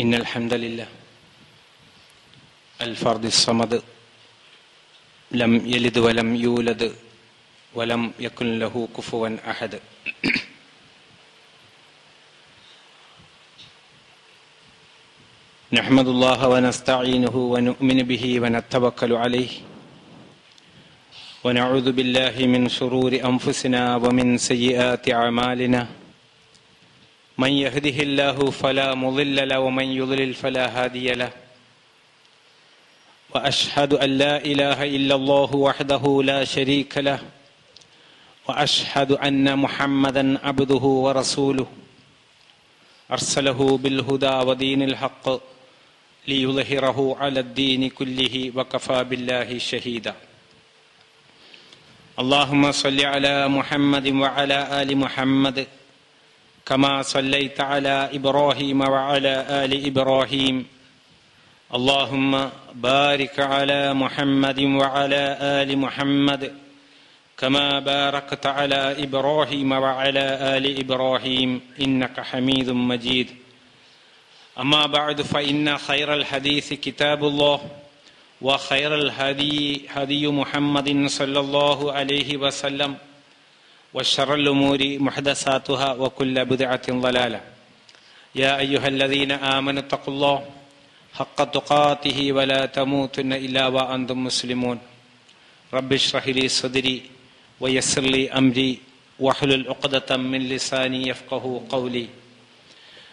إن الحمد لله الفرد الصمد لم يلد ولم يولد ولم يكن له كفوا أحد نحمد الله ونستعينه ونؤمن به ونتوكل عليه ونعوذ بالله من شرور أنفسنا ومن سيئات أعمالنا من يهده الله فلا مضل له ومن يضلل فلا هادي له وأشهد أن لا إله إلا الله وحده لا شريك له وأشهد أن محمدا عبده ورسوله أرسله بالهدى ودين الحق ليظهره على الدين كله وكفى بالله شهيدا اللهم صل على محمد وعلى آل محمد كما صليت على إبراهيم وعلى آل إبراهيم اللهم بارك على محمد وعلى آل محمد كما باركت على إبراهيم وعلى آل إبراهيم إنك حميد مجيد أما بعد فإن خير الحديث كتاب الله وخير الهدي هدي محمد صلى الله عليه وسلم وشر الأمور محدثاتها وكل بدعة ضلالة يا أيها الذين آمنوا اتقوا الله حق تقاته ولا تموتن إلا وأنتم مسلمون رب اشرح لي صدري ويسر لي أمري واحلل عقدة من لساني يفقه قولي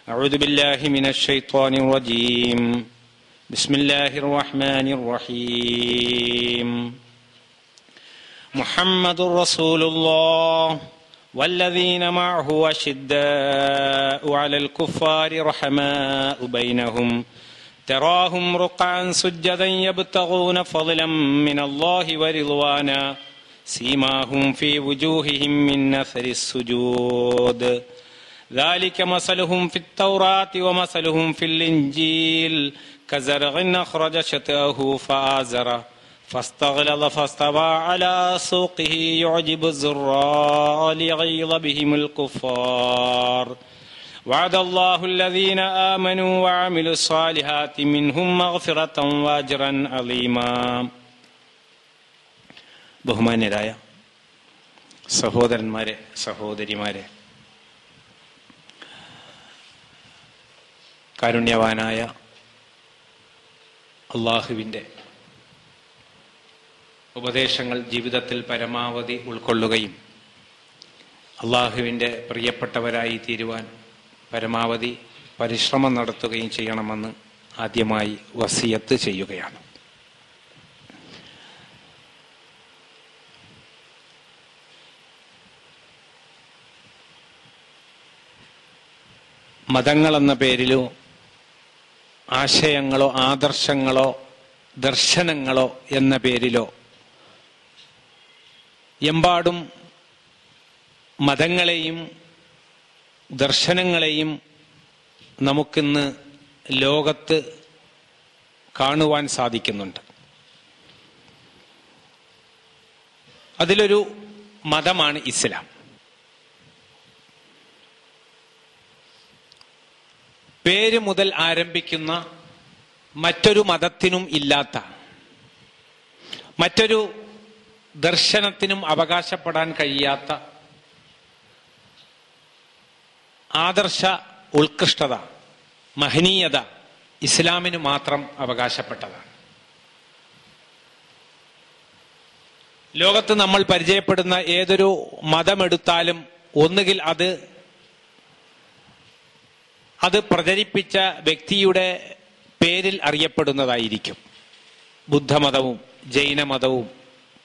أعوذ بالله من الشيطان الرجيم بسم الله الرحمن الرحيم محمد رسول الله والذين معه أشداء على الكفار رحماء بينهم تراهم ركعا سجدا يبتغون فضلا من الله ورضوانا سيماهم في وجوههم من أثر السجود ذلك مثلهم في التوراة ومثلهم في الإنجيل كزرع أخرج شطأه فآزره فاستغلظ فاستوى على سوقه يعجب الزراع ليغيظ بهم الكفار وعد الله الذين آمنوا وعملوا الصالحات منهم مغفرة وأجرا عظيما ബഹുമാന്യരായ സഹോദരന്മാരെ സഹോദരിമാരെ, കാരുണ്യവാനായ അള്ളാഹുവിൻ്റെ ഉപദേശങ്ങൾ ജീവിതത്തിൽ പരമാവധി ഉൾക്കൊള്ളുകയും അള്ളാഹുവിൻ്റെ പ്രിയപ്പെട്ടവരായി തീരുവാൻ പരമാവധി പരിശ്രമം നടത്തുകയും ചെയ്യണമെന്ന് ആദ്യമായി വസിയത്ത് ചെയ്യുകയാണ്. മതങ്ങളെന്ന പേരിലോ ആശയങ്ങളോ ആദർശങ്ങളോ ദർശനങ്ങളോ എന്ന പേരിലോ എമ്പാടും മതങ്ങളെയും ദർശനങ്ങളെയും നമുക്കിന്ന് ലോകത്ത് കാണുവാൻ സാധിക്കുന്നുണ്ട്. അതിലൊരു മതമാണ് ഇസ്ലാം. പേര് മുതൽ ആരംഭിക്കുന്ന മറ്റൊരു മതത്തിനും ഇല്ലാത്ത, മറ്റൊരു ദർശനത്തിനും അവകാശപ്പെടാൻ കഴിയാത്ത ആദർശ ഉത്കൃഷ്ടത, മഹനീയത ഇസ്ലാമിന് മാത്രം അവകാശപ്പെട്ടതാണ്. ലോകത്ത് നമ്മൾ പരിചയപ്പെടുന്ന ഏതൊരു മതമെടുത്താലും ഒന്നുകിൽ അത് പ്രചരിപ്പിച്ച വ്യക്തിയുടെ പേരിൽ അറിയപ്പെടുന്നതായിരിക്കും. ബുദ്ധമതവും ജൈനമതവും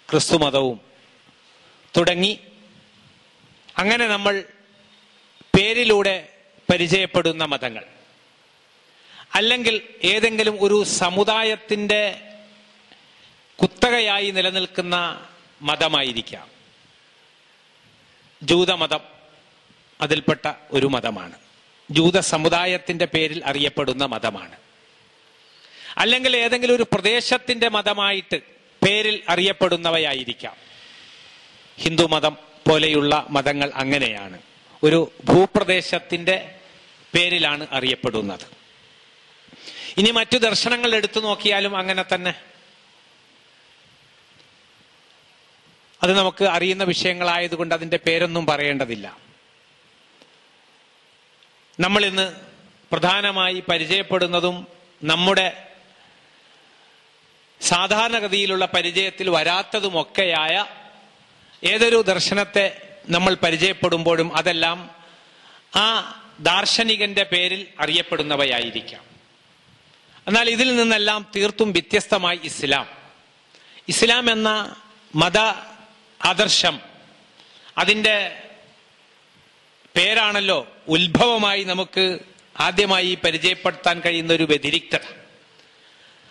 ക്രിസ്തുമതവും തുടങ്ങി അങ്ങനെ നമ്മൾ പേരിലൂടെ പരിചയപ്പെടുന്ന മതങ്ങൾ, അല്ലെങ്കിൽ ഏതെങ്കിലും ഒരു സമുദായത്തിൻ്റെ കുത്തകയായി നിലനിൽക്കുന്ന മതമായിരിക്കാം. ജൂതമതം അതിൽപ്പെട്ട ഒരു മതമാണ്. ജൂത സമുദായത്തിൻ്റെ പേരിൽ അറിയപ്പെടുന്ന മതമാണ്. അല്ലെങ്കിൽ ഏതെങ്കിലും ഒരു പ്രദേശത്തിൻ്റെ മതമായിട്ട് പേരിൽ അറിയപ്പെടുന്നവയായിരിക്കാം. ഹിന്ദുമതം പോലെയുള്ള മതങ്ങൾ അങ്ങനെയാണ്. ഒരു ഭൂപ്രദേശത്തിൻ്റെ പേരിലാണ് അറിയപ്പെടുന്നത്. ഇനി മറ്റു ദർശനങ്ങൾ എടുത്തു നോക്കിയാലും അങ്ങനെ തന്നെ. അത് നമുക്ക് അറിയുന്ന വിഷയങ്ങളായതുകൊണ്ട് അതിൻ്റെ പേരൊന്നും പറയേണ്ടതില്ല. നമ്മൾ ഇന്ന് പ്രധാനമായി പരിചയപ്പെടുന്നതും നമ്മുടെ സാധാരണഗതിയിലുള്ള പരിചയത്തിൽ വരാത്തതുമൊക്കെയായ ഏതൊരു ദർശനത്തെ നമ്മൾ പരിചയപ്പെടുമ്പോഴും അതെല്ലാം ആ ദാർശനികന്റെ പേരിൽ അറിയപ്പെടുന്നവയായിരിക്കാം. എന്നാൽ ഇതിൽ നിന്നെല്ലാം തീർത്തും വ്യത്യസ്തമായി ഇസ്ലാം എന്ന മത ആദർശം, അതിൻ്റെ പേരാണല്ലോ ഉത്ഭവമായി നമുക്ക് ആദ്യമായി പരിചയപ്പെടുത്താൻ കഴിയുന്ന ഒരു വ്യതിരിക്തത.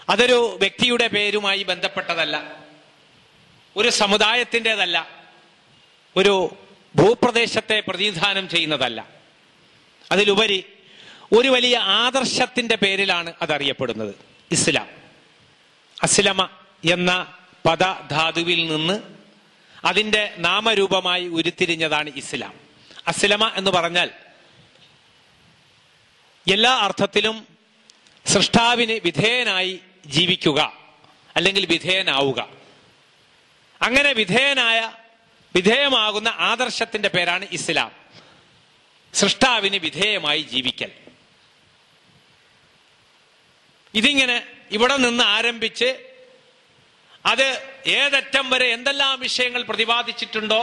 അതൊരു വ്യക്തിയുടെ പേരുമായി ബന്ധപ്പെട്ടതല്ല, ഒരു സമുദായത്തിൻ്റെതല്ല, ഒരു ഭൂപ്രദേശത്തെ പ്രതിനിധാനം ചെയ്യുന്നതല്ല. അതിലുപരി ഒരു വലിയ ആദർശത്തിന്റെ പേരിലാണ് അതറിയപ്പെടുന്നത്. ഇസ്ലാം, അസ്ലമ എന്ന പദധാതുവിൽ നിന്ന് അതിൻ്റെ നാമരൂപമായി ഉരുത്തിരിഞ്ഞതാണ് ഇസ്ലാം. അസ്ലമ എന്ന് പറഞ്ഞാൽ എല്ലാ അർത്ഥത്തിലും സൃഷ്ടാവിന് വിധേയനായി ജീവിക്കുക, അല്ലെങ്കിൽ വിധേയനാവുക. അങ്ങനെ വിധേയമാകുന്ന ആദർശത്തിന്റെ പേരാണ് ഇസ്ലാം. സൃഷ്ടാവിന് വിധേയമായി ജീവിക്കൽ. ഇതിങ്ങനെ ഇവിടെ നിന്ന് ആരംഭിച്ച് അത് ഏതറ്റം വരെ എന്തെല്ലാം വിഷയങ്ങൾ പ്രതിപാദിച്ചിട്ടുണ്ടോ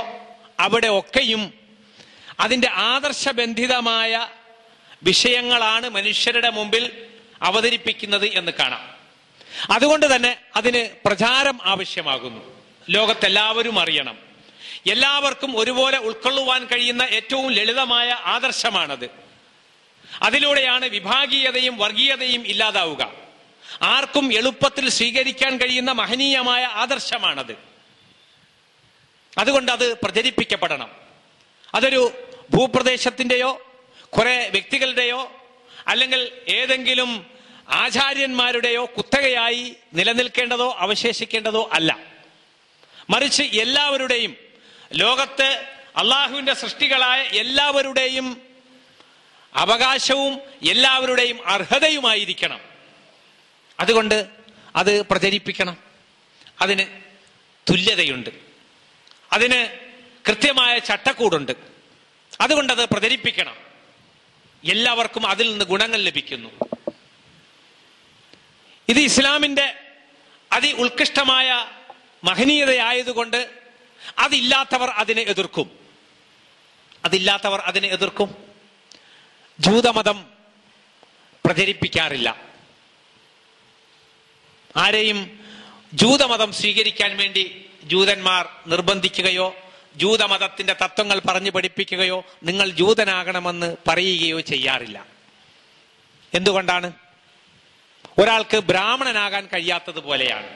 അവിടെ ഒക്കെയും അതിൻ്റെ ആദർശബന്ധിതമായ വിഷയങ്ങളാണ് മനുഷ്യരുടെ മുമ്പിൽ അവതരിപ്പിക്കുന്നത് എന്ന് കാണാം. അതുകൊണ്ട് തന്നെ അതിന് പ്രചാരം ആവശ്യമാകുന്നു. ലോകത്തെല്ലാവരും അറിയണം. എല്ലാവർക്കും ഒരുപോലെ ഉൾക്കൊള്ളുവാൻ കഴിയുന്ന ഏറ്റവും ലളിതമായ ആദർശമാണത്. അതിലൂടെയാണ് വിഭാഗീയതയും വർഗീയതയും ഇല്ലാതാവുക. ആർക്കും എളുപ്പത്തിൽ സ്വീകരിക്കാൻ കഴിയുന്ന മഹനീയമായ ആദർശമാണത്. അതുകൊണ്ട് അത് പ്രചരിപ്പിക്കപ്പെടണം. അതൊരു ഭൂപ്രദേശത്തിൻ്റെയോ കുറെ വ്യക്തികളുടെയോ അല്ലെങ്കിൽ ഏതെങ്കിലും ആചാര്യന്മാരുടെയോ കുത്തകയായി നിലനിൽക്കേണ്ടതോ അവശേഷിക്കേണ്ടതോ അല്ല. മറിച്ച് എല്ലാവരുടെയും, ലോകത്ത് അള്ളാഹുവിന്റെ സൃഷ്ടികളായ എല്ലാവരുടെയും അവകാശവും എല്ലാവരുടെയും അർഹതയുമായിരിക്കണം. അതുകൊണ്ട് അത് പ്രചരിപ്പിക്കണം. അതിന് തുല്യതയുണ്ട്, അതിന് കൃത്യമായ ചട്ടക്കൂടുണ്ട്. അതുകൊണ്ടത് പ്രചരിപ്പിക്കണം. എല്ലാവർക്കും അതിൽ നിന്ന് ഗുണങ്ങൾ ലഭിക്കുന്നു. ഇത് ഇസ്ലാമിന്റെ ഉത്കൃഷ്ടമായ മഹനീയതയായതുകൊണ്ട് അതില്ലാത്തവർ അതിനെ എതിർക്കും. ജൂതമതം പ്രചരിപ്പിക്കാറില്ല. ആരെയും ജൂതമതം സ്വീകരിക്കാൻ വേണ്ടി ജൂതന്മാർ നിർബന്ധിക്കുകയോ ജൂതമതത്തിന്റെ തത്വങ്ങൾ പറഞ്ഞു പഠിപ്പിക്കുകയോ നിങ്ങൾ ജൂതനാകണമെന്ന് പറയുകയോ ചെയ്യാറില്ല. എന്തുകൊണ്ടാണ്? ഒരാൾക്ക് ബ്രാഹ്മണനാകാൻ കഴിയാത്തതുപോലെയാണ്.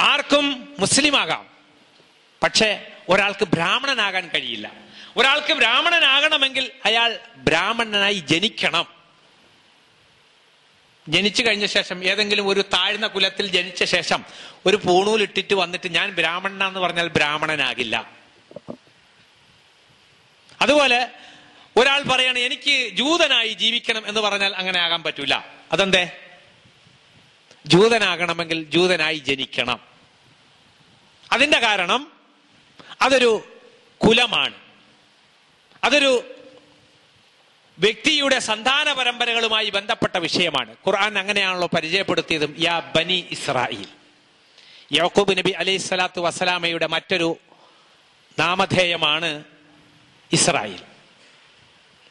ആർക്കും മുസ്ലിമാകാം, പക്ഷെ ഒരാൾക്ക് ബ്രാഹ്മണനാകാൻ കഴിയില്ല. ഒരാൾക്ക് ബ്രാഹ്മണനാകണമെങ്കിൽ അയാൾ ബ്രാഹ്മണനായി ജനിക്കണം. ജനിച്ചു കഴിഞ്ഞ ശേഷം, ഏതെങ്കിലും ഒരു താഴ്ന്ന കുലത്തിൽ ജനിച്ച ശേഷം ഒരു പൂണൂലിട്ടിട്ട് വന്നിട്ട് ഞാൻ ബ്രാഹ്മണനാന്ന് പറഞ്ഞാൽ ബ്രാഹ്മണനാകില്ല. അതുപോലെ ഒരാൾ പറയാണ് എനിക്ക് ജൂതനായി ജീവിക്കണം എന്ന് പറഞ്ഞാൽ അങ്ങനെ ആകാൻ പറ്റൂല. അതെന്തേ? ജൂതനാകണമെങ്കിൽ ജൂതനായി ജനിക്കണം. അതിന്റെ കാരണം അതൊരു കുലമാണ്, അതൊരു വ്യക്തിയുടെ സന്താന പരമ്പരകളുമായി ബന്ധപ്പെട്ട വിഷയമാണ്. ഖുർആൻ അങ്ങനെയാണല്ലോ പരിചയപ്പെടുത്തിയതും. യാ ബനി ഇസ്രായേൽ, യാക്കൂബ് നബി അലൈഹി സ്വലാത്തു വസ്സലാമയുടെ മറ്റൊരു നാമധേയമാണ് ഇസ്രായേൽ.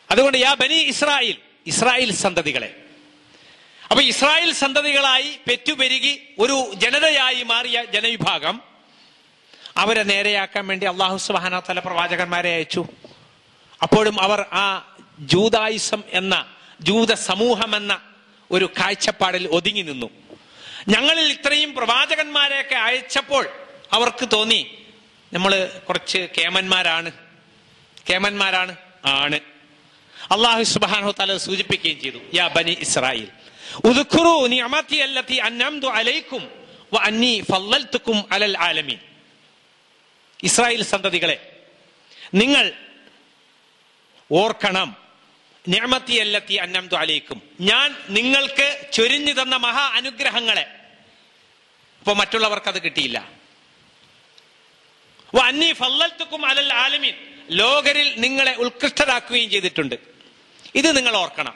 അതുകൊണ്ട് യാ ബനി ഇസ്രായേൽ, ഇസ്രായേൽ സന്തതികളെ. അപ്പൊ ഇസ്രായേൽ സന്തതികളായി പെറ്റുപെരുകി ഒരു ജനതയായി മാറിയ ജനവിഭാഗം, അവരെ നേരെയാക്കാൻ വേണ്ടി അല്ലാഹു സുബ്ഹാനഹു വ തആല പ്രവാചകന്മാരെ അയച്ചു. അപ്പോഴും അവർ ആ ജൂതായിസം എന്ന ജൂത സമൂഹം എന്ന ഒരു കാഴ്ചപ്പാടിൽ ഒതുങ്ങി നിന്നു. ഞങ്ങളിൽ ഇത്രയും പ്രവാചകന്മാരെയൊക്കെ അയച്ചപ്പോൾ അവർക്ക് തോന്നി നമ്മൾ കുറച്ച് കേമന്മാരാണ്. അല്ലാഹു സുബ്ഹാനഹു വ തആല സൂചിപ്പിക്കുകയും ചെയ്തു, യാ ബനി ഇസ്രായേൽ ഉദ്കുറൂ നിഅമതി അല്ലതി അൻഅംതു അലൈക്കും വ അന്നി ഫളൽതുകും അലൽ ആലമീൻ. ഇസ്രായേൽ സന്തതികളെ, നിങ്ങൾ ഓർക്കണം നിഅമതി അല്ലതി അൻഅംതു അലൈക്കും, ഞാൻ നിങ്ങൾക്ക് ചൊരിഞ്ഞു തന്ന മഹാ അനുഗ്രഹങ്ങളെ. അപ്പൊ മറ്റുള്ളവർക്ക് അത് കിട്ടിയില്ല. വഅന്നി ഫളൽതുക്കും അലൽ ആലമീൻ, ലോകരിൽ നിങ്ങളെ ഉത്കൃഷ്ടരാക്കുകയും ചെയ്തിട്ടുണ്ട്. ഇത് നിങ്ങൾ ഓർക്കണം.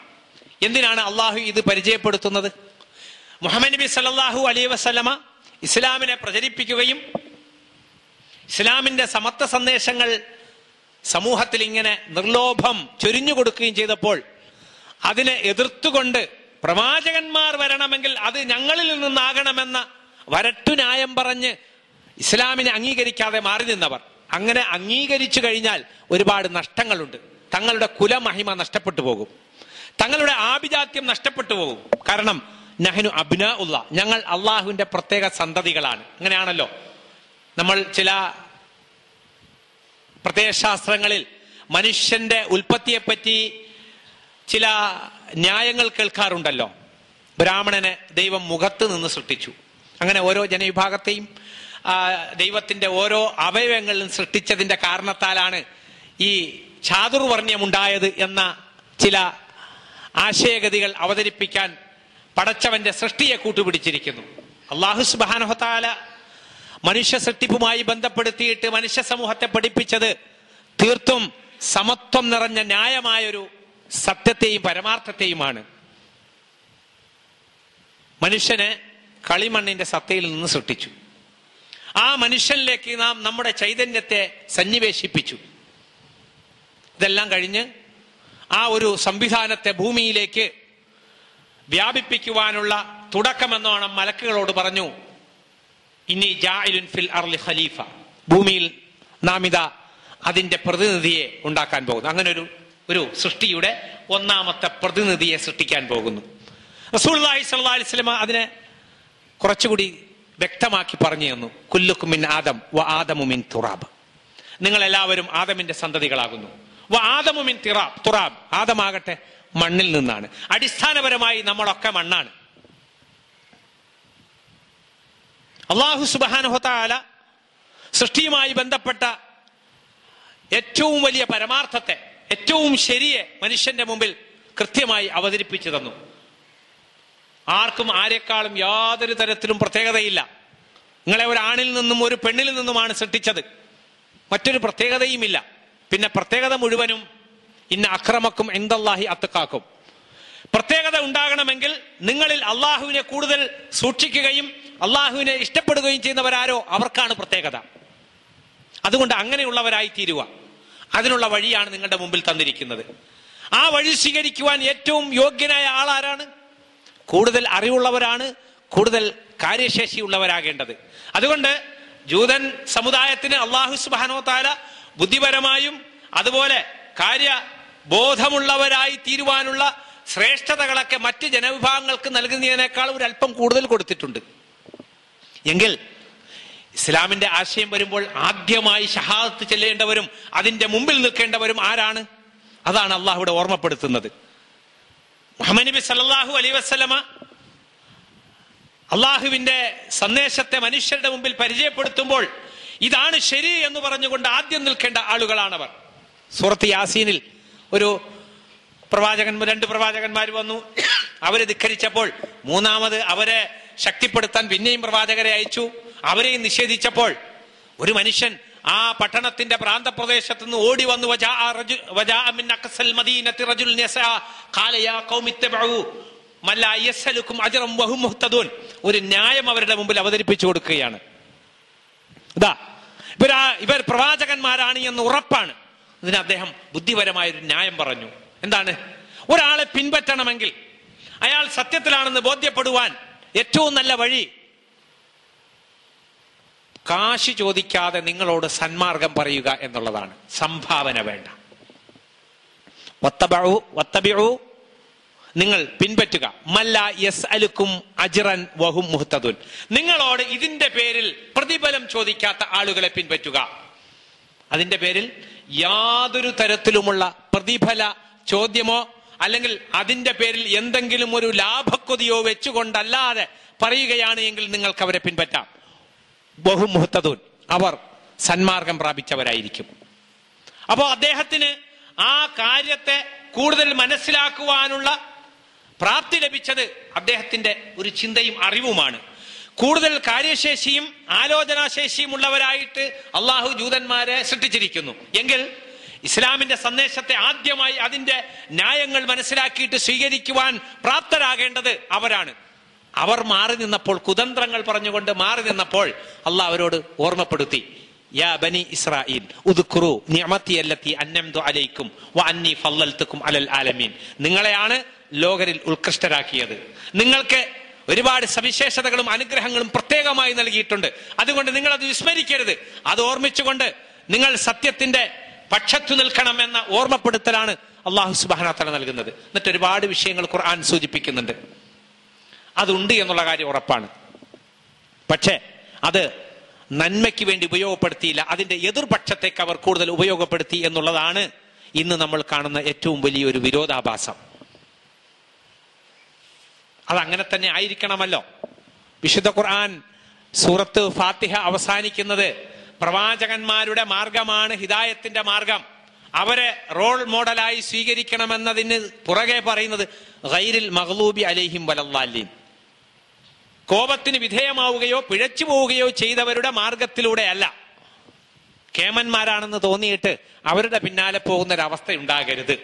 എന്തിനാണ് അള്ളാഹു ഇത് പരിചയപ്പെടുത്തുന്നത്? മുഹമ്മദ് നബി സല്ലല്ലാഹു അലൈഹി വസല്ലമ ഇസ്ലാമിനെ പ്രചരിപ്പിക്കുകയും ഇസ്ലാമിന്റെ സമത്വ സന്ദേശങ്ങൾ സമൂഹത്തിൽ ഇങ്ങനെ നിർലോഭം ചൊരിഞ്ഞു കൊടുക്കുകയും ചെയ്തപ്പോൾ അതിനെ എതിർത്തുകൊണ്ട് പ്രവാചകന്മാർ വരണമെങ്കിൽ അത് ഞങ്ങളിൽ നിന്നാകണമെന്ന വരട്ടു ന്യായം പറഞ്ഞ് ഇസ്ലാമിനെ അംഗീകരിക്കാതെ മാറി നിന്നവർ, അങ്ങനെ അംഗീകരിച്ചു കഴിഞ്ഞാൽ ഒരുപാട് നഷ്ടങ്ങളുണ്ട്. തങ്ങളുടെ കുലമഹിമ നഷ്ടപ്പെട്ടു പോകും, തങ്ങളുടെ ആഭിജാത്യം നഷ്ടപ്പെട്ടു പോകും. കാരണം നഹ്നു അബ്നാഉള്ള, ഞങ്ങൾ അള്ളാഹുവിന്റെ പ്രത്യേക സന്തതികളാണ്. അങ്ങനെയാണല്ലോ നമ്മൾ ചില പ്രത്യയശാസ്ത്രങ്ങളിൽ മനുഷ്യന്റെ ഉൽപ്പത്തിയെപ്പറ്റി ചില ന്യായങ്ങൾ കേൾക്കാറുണ്ടല്ലോ. ബ്രാഹ്മണനെ ദൈവം മുഖത്ത് നിന്ന് സൃഷ്ടിച്ചു, അങ്ങനെ ഓരോ ജനവിഭാഗത്തെയും ദൈവത്തിന്റെ ഓരോ അവയവങ്ങളിലും സൃഷ്ടിച്ചതിന്റെ കാരണത്താലാണ് ഈ ചാതുർവർണ്ണ്യമുണ്ടായത് എന്ന ചില ആശയഗതികൾ അവതരിപ്പിക്കാൻ പടച്ചവന്റെ സൃഷ്ടിയെ കൂട്ടുപിടിച്ചിരിക്കുന്നു. അല്ലാഹു സുബ്ഹാനഹു വ തആല മനുഷ്യ സൃഷ്ടിപ്പുമായി ബന്ധപ്പെടുത്തിയിട്ട് മനുഷ്യ സമൂഹത്തെ പഠിപ്പിച്ചത് തീർത്തും സമത്വം നിറഞ്ഞ ന്യായമായൊരു സത്യത്തെയും പരമാർത്ഥത്തെയുമാണ്. മനുഷ്യനെ കളിമണ്ണിന്റെ സത്തയിൽ നിന്ന് സൃഷ്ടിച്ചു. ആ മനുഷ്യനിലേക്ക് നാം നമ്മുടെ ചൈതന്യത്തെ സന്നിവേശിപ്പിച്ചു. ഇതെല്ലാം കഴിഞ്ഞ് ആ ഒരു സംവിധാനത്തെ ഭൂമിയിലേക്ക് വ്യാപിപ്പിക്കുവാനുള്ള തുടക്കമെന്നോണം മലക്കുകളോട് പറഞ്ഞു, ഇനി ജാഇലുൻ ഫിൽ അർളി ഖലീഫ, ഭൂമിയിൽ നാം ഇതാ അതിന്റെ പ്രതിനിധിയെ ഉണ്ടാക്കാൻ പോകുന്നു. അങ്ങനെ ഒരു സൃഷ്ടിയുടെ ഒന്നാമത്തെ പ്രതിനിധിയെ സൃഷ്ടിക്കാൻ പോകുന്നു. റസൂലുള്ളാഹി സ്വല്ലല്ലാഹു അലൈഹി വസല്ലം അതിനെ കുറച്ചുകൂടി വ്യക്തമാക്കി പറഞ്ഞു തന്നു. കുല്ലുക്കും മിൻ ആദം വ ആദമു മിൻ തുറാബ്, നിങ്ങൾ എല്ലാവരും ആദമിന്റെ സന്തതികളാകുന്നു. വ ആദമു മിൻ തുറാബ്, ആദമാകട്ടെ മണ്ണിൽ നിന്നാണ്. അടിസ്ഥാനപരമായി നമ്മളൊക്കെ മണ്ണാണ്. അല്ലാഹു സുബ്ഹാനഹു വ തആല സൃഷ്ടിയുമായി ബന്ധപ്പെട്ട ഏറ്റവും വലിയ പരമാർത്ഥത്തെ, ഏറ്റവും ശരിയെ മനുഷ്യന്റെ മുമ്പിൽ കൃത്യമായി അവതരിപ്പിച്ചു തന്നു. ആർക്കും ആരെക്കാളും യാതൊരു തരത്തിലും പ്രത്യേകതയില്ല. നിങ്ങളെ ഒരു ആണിൽ നിന്നും ഒരു പെണ്ണിൽ നിന്നുമാണ് സൃഷ്ടിച്ചത്, മറ്റൊരു പ്രത്യേകതയുമില്ല. പിന്നെ പ്രത്യേകത മുഴുവനും ഇന്ന അക്രമക്കും ഇൻദല്ലാഹി അത്ഖാക്കും, പ്രത്യേകത ഉണ്ടാകണമെങ്കിൽ നിങ്ങളിൽ അള്ളാഹുവിനെ കൂടുതൽ സൂക്ഷിക്കുകയും അള്ളാഹുവിനെ ഇഷ്ടപ്പെടുകയും ചെയ്യുന്നവരാരോ അവർക്കാണ് പ്രത്യേകത. അതുകൊണ്ട് അങ്ങനെയുള്ളവരായി തീരുക, അതിനുള്ള വഴിയാണ് നിങ്ങളുടെ മുമ്പിൽ തന്നിരിക്കുന്നത്. ആ വഴി സ്വീകരിക്കുവാൻ ഏറ്റവും യോഗ്യനായ ആളാരാണ്? കൂടുതൽ അറിവുള്ളവരാണ്, കൂടുതൽ കാര്യശേഷിയുള്ളവരാകേണ്ടത്. അതുകൊണ്ട് ജൂതൻ സമുദായത്തിന് അല്ലാഹു സുബ്ഹാനഹു വ തആല ബുദ്ധിപരമായും അതുപോലെ കാര്യബോധമുള്ളവരായി തീരുവാനുള്ള ശ്രേഷ്ഠതകളൊക്കെ മറ്റ് ജനവിഭാഗങ്ങൾക്ക് നൽകുന്നതിനേക്കാൾ ഒരല്പം കൂടുതൽ കൊടുത്തിട്ടുണ്ട്. എങ്കിൽ ഇസ്ലാമിന്റെ ആശയം വരുമ്പോൾ ആദ്യമായി ഷഹാദത്ത് ചെല്ലേണ്ടവരും അതിന്റെ മുമ്പിൽ നിൽക്കേണ്ടവരും ആരാണ്? അതാണ് അള്ളാഹു ഇവിടെ ഓർമ്മപ്പെടുത്തുന്നത്. മുഹമ്മദ് നബി സല്ലല്ലാഹു അലൈഹി വസല്ലമ അള്ളാഹുവിന്റെ സന്ദേശത്തെ മനുഷ്യരുടെ മുമ്പിൽ പരിചയപ്പെടുത്തുമ്പോൾ ഇതാണ് ശരി എന്ന് പറഞ്ഞുകൊണ്ട് ആദ്യം നിൽക്കേണ്ട ആളുകളാണവർ. സൂറത്ത് യാസീനിൽ രണ്ട് പ്രവാചകന്മാർ വന്നു. അവരെ ധിക്കരിച്ചപ്പോൾ മൂന്നാമത് അവരെ ശക്തിപ്പെടുത്താൻ പിന്നെയും പ്രവാചകരെ അയച്ചു. അവരെയും നിഷേധിച്ചപ്പോൾ ഒരു മനുഷ്യൻ ആ പട്ടണത്തിന്റെ പ്രാന്തപ്രദേശത്ത് നിന്ന് ഓടി വന്നു. ഒരു ന്യായം അവരുടെ മുമ്പിൽ അവതരിപ്പിച്ചു കൊടുക്കുകയാണ്. ഇവർ പ്രവാചകന്മാരാണ് എന്ന് ഉറപ്പാണ്. ഇതിന് അദ്ദേഹം ബുദ്ധിപരമായൊരു ന്യായം പറഞ്ഞു. എന്താണ്? ഒരാളെ പിൻപറ്റണമെങ്കിൽ അയാൾ സത്യത്തിലാണെന്ന് ബോധ്യപ്പെടുവാൻ ഏറ്റവും നല്ല വഴി കാശ് ചോദിക്കാതെ നിങ്ങളോട് സന്മാർഗം പറയുക എന്നുള്ളതാണ്. സംഭാവന വേണ്ട. വത്തബിഉ, നിങ്ങൾ പിൻപറ്റുക. മല്ല യസ്അലുക്കും അജ്റൻ വഹും മുഹ്തദുൻ, നിങ്ങളോട് ഇതിന്റെ പേരിൽ പ്രതിഫലം ചോദിക്കാത്ത ആളുകളെ പിൻപറ്റുക. അതിന്റെ പേരിൽ യാതൊരു തരത്തിലുമുള്ള പ്രതിഫല ചോദ്യമോ അല്ലെങ്കിൽ അതിന്റെ പേരിൽ എന്തെങ്കിലും ഒരു ലാഭക്കൊതിയോ വെച്ചുകൊണ്ടല്ലാതെ പറയുകയാണ് എങ്കിൽ നിങ്ങൾക്ക് അവരെ പിൻപറ്റാം. ബഹും മുഹ്തദൂൻ, അവർ സന്മാർഗം പ്രാപിച്ചവരായിരിക്കും. അപ്പോ അദ്ദേഹത്തിന് ആ കാര്യത്തെ കൂടുതൽ മനസ്സിലാക്കുവാനുള്ള പ്രാപ്തി ലഭിച്ചത് അദ്ദേഹത്തിന്റെ ഒരു ചിന്തയും അറിവുമാണ്. കൂടുതൽ കാര്യശേഷിയും ആലോചനാശേഷിയും ഉള്ളവരായിട്ട് അള്ളാഹു ജൂതന്മാരെ സൃഷ്ടിച്ചിരിക്കുന്നു. എങ്കിൽ ഇസ്ലാമിന്റെ സന്ദേശത്തെ ആദ്യമായി അതിന്റെ ന്യായങ്ങൾ മനസ്സിലാക്കിയിട്ട് സ്വീകരിക്കുവാൻ പ്രാപ്തരാകേണ്ടത് അവരാണ്. അവർ മാറി നിന്നപ്പോൾ, കുതന്ത്രങ്ങൾ പറഞ്ഞുകൊണ്ട് മാറി നിന്നപ്പോൾ അള്ളാഹ് അവരോട് ഓർമ്മപ്പെടുത്തി, യാ ബനി ഇസ്രായീൽ ഉദ്കുറു നിഅമതി അല്ലതി അൻഅംതു അലൈക്കും വഅന്നി ഫളൽതുകും അലൽ ആലമീൻ. നിങ്ങളെയാണ് ലോകരിൽ ഉത്കൃഷ്ടരാക്കിയത്. നിങ്ങൾക്ക് ഒരുപാട് സവിശേഷതകളും അനുഗ്രഹങ്ങളും പ്രത്യേകമായി നൽകിയിട്ടുണ്ട്. അതുകൊണ്ട് നിങ്ങൾ അത് വിസ്മരിക്കരുത്. അത് ഓർമ്മിച്ചുകൊണ്ട് നിങ്ങൾ സത്യത്തിന്റെ പക്ഷത്തു നിൽക്കണം എന്ന ഓർമ്മപ്പെടുത്തലാണ് അല്ലാഹു സുബ്ഹാനഹു വ തആല നൽകുന്നത്. എന്നിട്ട് ഒരുപാട് വിഷയങ്ങൾ ഖുർആൻ സൂചിപ്പിക്കുന്നുണ്ട്. അതുണ്ട് എന്നുള്ള കാര്യം ഉറപ്പാണ്. പക്ഷേ അത് നന്മയ്ക്ക് വേണ്ടി ഉപയോഗപ്പെടുത്തിയില്ല. അതിന്റെ എതിർപക്ഷത്തേക്ക് അവർ കൂടുതൽ ഉപയോഗപ്പെടുത്തി എന്നുള്ളതാണ് ഇന്ന് നമ്മൾ കാണുന്ന ഏറ്റവും വലിയൊരു വിരോധാഭാസം. അതങ്ങനെ തന്നെ ആയിരിക്കണമല്ലോ. വിശുദ്ധ ഖുർആൻ സൂറത്ത് ഫാത്തിഹ അവസാനിക്കുന്നത് പ്രവാചകന്മാരുടെ മാർഗമാണ് ഹിദായത്തിന്റെ മാർഗം, അവരെ റോൾ മോഡലായി സ്വീകരിക്കണമെന്നതിന് പുറകെ പറയുന്നത് ഗൈരിൽ മഗ്ലൂബി അലൈഹിം വലദ്ദാലിൻ, കോപത്തിന് വിധേയമാവുകയോ പിഴച്ചു പോവുകയോ ചെയ്തവരുടെ മാർഗത്തിലൂടെ അല്ല. കേമന്മാരാണെന്ന് തോന്നിയിട്ട് അവരുടെ പിന്നാലെ പോകുന്നൊരവസ്ഥ ഉണ്ടാകരുത്.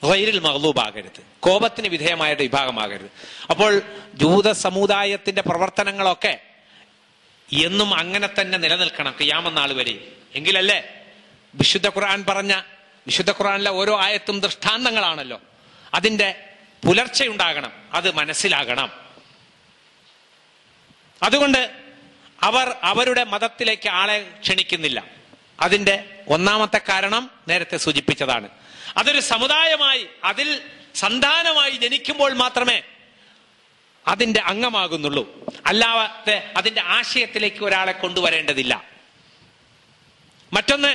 ഗൈരിൽ മഗ്ലൂബാകരുത്, കോപത്തിന് വിധേയമായ വിഭാഗമാകരുത്. അപ്പോൾ ജൂത സമുദായത്തിന്റെ പ്രവർത്തനങ്ങളൊക്കെ എന്നും അങ്ങനെ തന്നെ നിലനിൽക്കണം ഖിയാമത്ത് നാൾ വരെ. എങ്കിലല്ലേ വിശുദ്ധ ഖുർആൻ പറഞ്ഞ, വിശുദ്ധ ഖുർആനിലെ ഓരോ ആയത്തും ദൃഷ്ടാന്തങ്ങളാണല്ലോ, അതിന്റെ പുലർച്ചയുണ്ടാകണം, അത് മനസ്സിലാകണം. അതുകൊണ്ട് അവർ അവരുടെ മതത്തിലേക്ക് ആളെ ക്ഷണിക്കുന്നില്ല. അതിന്റെ ഒന്നാമത്തെ കാരണം നേരത്തെ സൂചിപ്പിച്ചതാണ്. അതൊരു സമുദായമായി, അതിൽ സന്താനമായി ജനിക്കുമ്പോൾ മാത്രമേ അതിന്റെ അംഗമാകുന്നുള്ളൂ. അല്ലാതെ അതിന്റെ ആശയത്തിലേക്ക് ഒരാളെ കൊണ്ടുവരേണ്ടതില്ല. മറ്റൊന്ന്,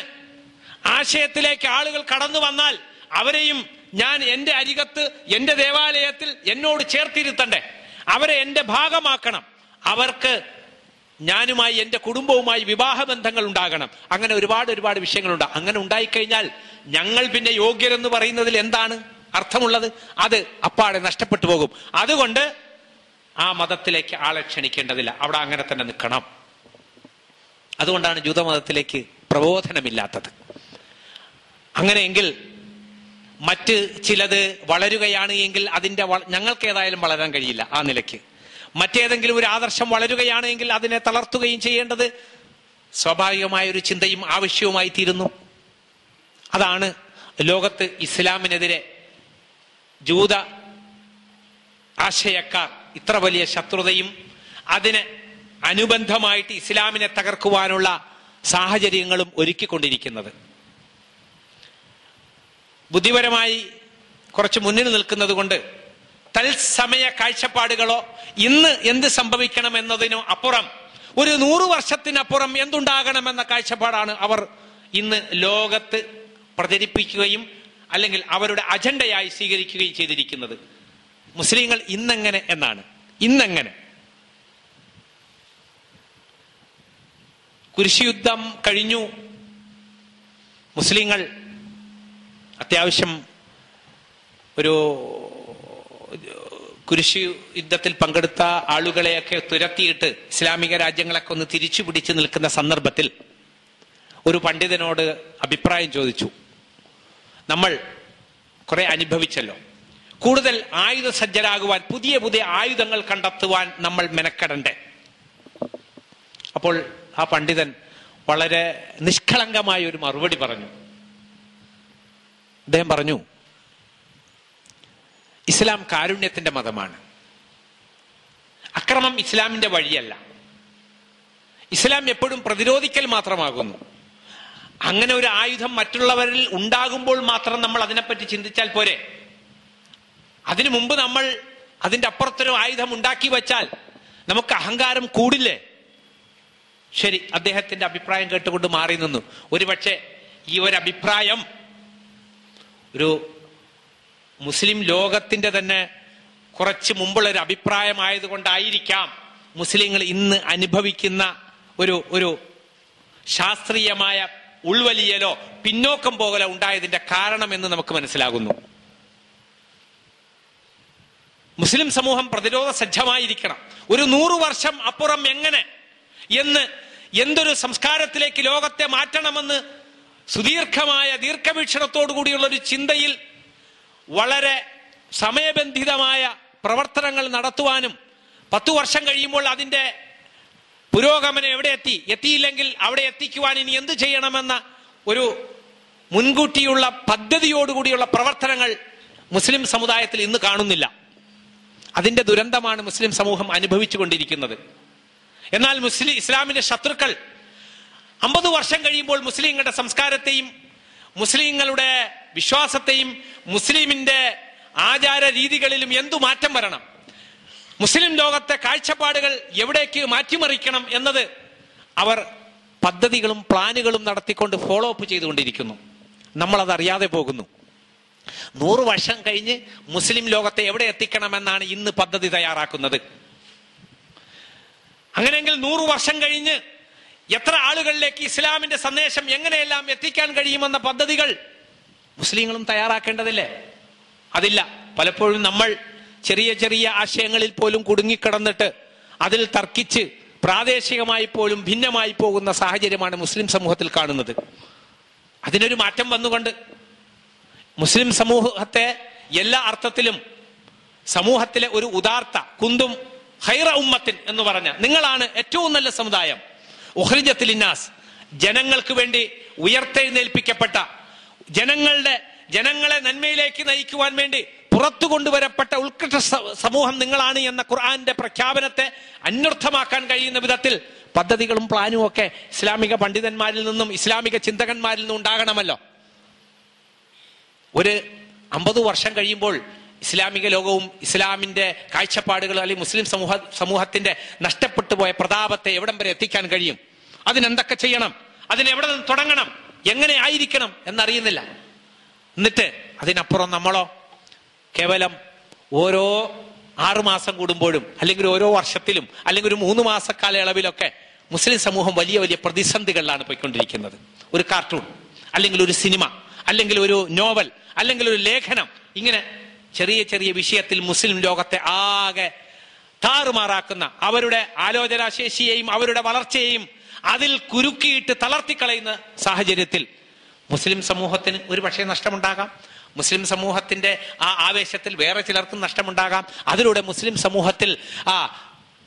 ആശയത്തിലേക്ക് ആളുകൾ കടന്നു വന്നാൽ അവരെയും ഞാൻ എന്റെ അരികത്ത്, എന്റെ ദേവാലയത്തിൽ എന്നോട് ചേർത്തിരുത്തണ്ടേ, അവരെ എന്റെ ഭാഗമാക്കണം, അവർക്ക് ഞാനുമായി എന്റെ കുടുംബവുമായി വിവാഹബന്ധങ്ങൾ ഉണ്ടാകണം. അങ്ങനെ ഒരുപാട് വിഷയങ്ങളുണ്ട്. അങ്ങനെ ഉണ്ടായിക്കഴിഞ്ഞാൽ ഞങ്ങൾ പിന്നെ യോഗ്യരെന്ന് പറയുന്നതിൽ എന്താണ് അർത്ഥമുള്ളത്? അത് അപ്പാടെ നഷ്ടപ്പെട്ടു പോകും. അതുകൊണ്ട് ആ മതത്തിലേക്ക് ആളെ ക്ഷണിക്കേണ്ടതില്ല, അവിടെ അങ്ങനെ തന്നെ നിൽക്കണം. അതുകൊണ്ടാണ് ജൂതമതത്തിലേക്ക് പ്രബോധനമില്ലാത്തത്. അങ്ങനെയെങ്കിൽ മറ്റ് ചിലത് വളരുകയാണ് എങ്കിൽ അതിന്റെ ഞങ്ങൾക്ക് ഏതായാലും വളരാൻ കഴിയില്ല ആ നിലയ്ക്ക്. മറ്റേതെങ്കിലും ഒരു ആദർശം വളരുകയാണ് എങ്കിൽ അതിനെ തളർത്തുകയും ചെയ്യേണ്ടത് സ്വാഭാവികമായ ഒരു ചിന്തയും ആവശ്യവുമായി തീരുന്നു. അതാണ് ലോകത്ത് ഇസ്ലാമിനെതിരെ ജൂത ആശയക്കാർ ഇത്ര വലിയ ശത്രുതയും അതിന് അനുബന്ധമായിട്ട് ഇസ്ലാമിനെ തകർക്കുവാനുള്ള സാഹചര്യങ്ങളും ഒരുക്കിക്കൊണ്ടിരിക്കുന്നത്. ബുദ്ധിപരമായി കുറച്ച് മുന്നിൽ നിൽക്കുന്നത് കൊണ്ട് തത്സമയ കാഴ്ചപ്പാടുകളോ ഇന്ന് എന്ത് സംഭവിക്കണം എന്നതിനോ അപ്പുറം ഒരു 100 വർഷത്തിനപ്പുറം എന്തുണ്ടാകണമെന്ന കാഴ്ചപ്പാടാണ് അവർ ഇന്ന് ലോകത്ത് പ്രചരിപ്പിക്കുകയും അല്ലെങ്കിൽ അവരുടെ അജണ്ടയായി സ്വീകരിക്കുകയും ചെയ്തിരിക്കുന്നത്. മുസ്ലിങ്ങൾ ഇന്നെങ്ങനെ എന്നാണ്. ഇന്നെങ്ങനെ കുരിശുയുദ്ധം കഴിഞ്ഞു, മുസ്ലിങ്ങൾ അത്യാവശ്യം ഒരു കുരിശു യുദ്ധത്തിൽ പങ്കെടുത്ത ആളുകളെയൊക്കെ തുരത്തിയിട്ട് ഇസ്ലാമിക രാജ്യങ്ങളൊക്കെ ഒന്ന് തിരിച്ചു പിടിച്ചു നിൽക്കുന്ന സന്ദർഭത്തിൽ ഒരു പണ്ഡിതനോട് അഭിപ്രായം ചോദിച്ചു. നമ്മൾ കുറെ അനുഭവിച്ചല്ലോ, കൂടുതൽ ആയുധ സജ്ജരാകുവാൻ, പുതിയ പുതിയ ആയുധങ്ങൾ കണ്ടെത്തുവാൻ നമ്മൾ മെനക്കെടണ്ടേ? അപ്പോൾ ആ പണ്ഡിതൻ വളരെ നിഷ്കളങ്കമായ ഒരു മറുപടി പറഞ്ഞു. അദ്ദേഹം പറഞ്ഞു, ഇസ്ലാം കാരുണ്യത്തിന്റെ മതമാണ്, അക്രമം ഇസ്ലാമിന്റെ വഴിയല്ല. ഇസ്ലാം എപ്പോഴും പ്രതിരോധിക്കൽ മാത്രമാകുന്നു. അങ്ങനെ ഒരു ആയുധം മറ്റുള്ളവരിൽ ഉണ്ടാകുമ്പോൾ മാത്രം നമ്മൾ അതിനെപ്പറ്റി ചിന്തിച്ചാൽ പോരെ? അതിനു മുമ്പ് നമ്മൾ അതിന്റെ അപ്പുറത്തൊരു ആയുധം ഉണ്ടാക്കി വച്ചാൽ നമുക്ക് അഹങ്കാരം കൂടില്ലേ? ശരി, അദ്ദേഹത്തിന്റെ അഭിപ്രായം കേട്ടുകൊണ്ട് മാറി നിന്നു. ഒരുപക്ഷെ ഈ ഒരു അഭിപ്രായം ഒരു മുസ്ലിം ലോകത്തിന്റെ തന്നെ കുറച്ച് മുമ്പുള്ള ഒരു അഭിപ്രായമായതുകൊണ്ടായിരിക്കാം മുസ്ലിങ്ങൾ ഇന്ന് അനുഭവിക്കുന്ന ഒരു ശാസ്ത്രീയമായ ഉൾവലിയലോ പിന്നോക്കം പോകലോ ഉണ്ടായതിന്റെ കാരണം എന്ന് നമുക്ക് മനസ്സിലാകുന്നു. മുസ്ലിം സമൂഹം പ്രതിരോധ സജ്ജമായിരിക്കണം. ഒരു 100 വർഷം അപ്പുറം എങ്ങനെ എന്തൊരു സംസ്കാരത്തിലേക്ക് ലോകത്തെ മാറ്റണമെന്ന് സുദീർഘമായ ദീർഘവീക്ഷണത്തോടു കൂടിയുള്ള ഒരു ചിന്തയിൽ വളരെ സമയബന്ധിതമായ പ്രവർത്തനങ്ങൾ നടത്തുവാനും 10 വർഷം കഴിയുമ്പോൾ അതിന്റെ പുരോഗമനം എവിടെ എത്തിയില്ലെങ്കിൽ അവിടെ എത്തിക്കുവാൻ ഇനി എന്ത് ചെയ്യണമെന്ന ഒരു മുൻകൂട്ടിയുള്ള പദ്ധതിയോടുകൂടിയുള്ള പ്രവർത്തനങ്ങൾ മുസ്ലിം സമുദായത്തിൽ ഇന്ന് കാണുന്നില്ല. അതിന്റെ ദുരന്തമാണ് മുസ്ലിം സമൂഹം അനുഭവിച്ചു കൊണ്ടിരിക്കുന്നത്. എന്നാൽ ഇസ്ലാമിന്റെ ശത്രുക്കൾ 50 വർഷം കഴിയുമ്പോൾ മുസ്ലിങ്ങളുടെ സംസ്കാരത്തെയും മുസ്ലിങ്ങളുടെ വിശ്വാസത്തെയും മുസ്ലിമിന്റെ ആചാര രീതികളിലും എന്തു മാറ്റം വരണം, മുസ്ലിം ലോകത്തെ കാഴ്ചപ്പാടുകൾ എവിടേക്ക് മാറ്റിമറിക്കണം എന്നത് അവർ പദ്ധതികളും പ്ലാനുകളും നടത്തിക്കൊണ്ട് ഫോളോ അപ്പ് ചെയ്തുകൊണ്ടിരിക്കുന്നു. നമ്മളത് അറിയാതെ പോകുന്നു. 100 വർഷം കഴിഞ്ഞ് മുസ്ലിം ലോകത്തെ എവിടെ എത്തിക്കണമെന്നാണ് ഇന്ന് പദ്ധതി തയ്യാറാക്കുന്നത്. അങ്ങനെയെങ്കിൽ 100 വർഷം കഴിഞ്ഞ് എത്ര ആളുകളിലേക്ക് ഇസ്ലാമിന്റെ സന്ദേശം എങ്ങനെയെല്ലാം എത്തിക്കാൻ കഴിയുമെന്ന പദ്ധതികൾ മുസ്ലിങ്ങളും തയ്യാറാക്കേണ്ടതില്ലേ? അതില്ല. പലപ്പോഴും നമ്മൾ ചെറിയ ചെറിയ ആശയങ്ങളിൽ പോലും കുടുങ്ങിക്കിടന്നിട്ട് അതിൽ തർക്കിച്ച് പ്രാദേശികമായി പോലും ഭിന്നമായി പോകുന്ന സാഹചര്യമാണ് മുസ്ലിം സമൂഹത്തിൽ കാണുന്നത്. അതിനൊരു മാറ്റം വന്നുകൊണ്ട് മുസ്ലിം സമൂഹത്തെ എല്ലാ അർത്ഥത്തിലും സമൂഹത്തിലെ ഒരു ഉദാർത്ത കുന്തും ഖൈറ ഉമ്മത്തിൻ എന്ന് പറഞ്ഞ നിങ്ങളാണ് ഏറ്റവും നല്ല സമുദായം, ഉഖ്രിജത്ത് ലിന്നാസ്, ജനങ്ങൾക്ക് വേണ്ടി ഉയർത്തെഴുന്നേൽപ്പിക്കപ്പെട്ട ജനങ്ങളെ നന്മയിലേക്ക് നയിക്കുവാൻ വേണ്ടി പുറത്തു കൊണ്ടുവരപ്പെട്ട ഉത്കൃഷ്ട സമൂഹം നിങ്ങളാണ് എന്ന ഖുർആന്റെ പ്രഖ്യാപനത്തെ അന്വർത്ഥമാക്കാൻ കഴിയുന്ന വിധത്തിൽ പദ്ധതികളും പ്ലാനും ഒക്കെ ഇസ്ലാമിക പണ്ഡിതന്മാരിൽ നിന്നും ഇസ്ലാമിക ചിന്തകന്മാരിൽ നിന്നും ഉണ്ടാകണമല്ലോ. ഒരു 50 വർഷം കഴിയുമ്പോൾ ഇസ്ലാമിക ലോകവും ഇസ്ലാമിന്റെ കാഴ്ചപ്പാടുകൾ അല്ലെങ്കിൽ മുസ്ലിം സമൂഹത്തിന്റെ നഷ്ടപ്പെട്ടു പോയ പ്രതാപത്തെ എവിടം വരെ എത്തിക്കാൻ കഴിയും? അതിനെന്തൊക്കെ ചെയ്യണം, അതിനെവിടെ നിന്ന് തുടങ്ങണം, എങ്ങനെ ആയിരിക്കണം എന്നറിയുന്നില്ല. എന്നിട്ട് അതിനപ്പുറം നമ്മളോ കേവലം ഓരോ 6 മാസം കൂടുമ്പോഴും അല്ലെങ്കിൽ ഓരോ വർഷത്തിലും അല്ലെങ്കിൽ ഒരു 3 മാസ കാലയളവിലൊക്കെ മുസ്ലിം സമൂഹം വലിയ വലിയ പ്രതിസന്ധികളിലാണ് പോയിക്കൊണ്ടിരിക്കുന്നത്. ഒരു കാർട്ടൂൺ അല്ലെങ്കിൽ ഒരു സിനിമ അല്ലെങ്കിൽ ഒരു നോവൽ അല്ലെങ്കിൽ ഒരു ലേഖനം, ഇങ്ങനെ ചെറിയ ചെറിയ വിഷയത്തിൽ മുസ്ലിം ലോകത്തെ ആകെ താറുമാറാക്കുന്ന, അവരുടെ ആലോചനാശേഷിയെയും അവരുടെ വളർച്ചയെയും അതിൽ കുരുക്കിയിട്ട് തളർത്തിക്കളയുന്ന സാഹചര്യത്തിൽ മുസ്ലിം സമൂഹത്തിന് ഒരു പക്ഷേ നഷ്ടമുണ്ടാകാം. മുസ്ലിം സമൂഹത്തിന്റെ ആ ആവേശത്തിൽ വേറെ ചിലർക്കും നഷ്ടമുണ്ടാകാം. അതിലൂടെ മുസ്ലിം സമൂഹത്തിൽ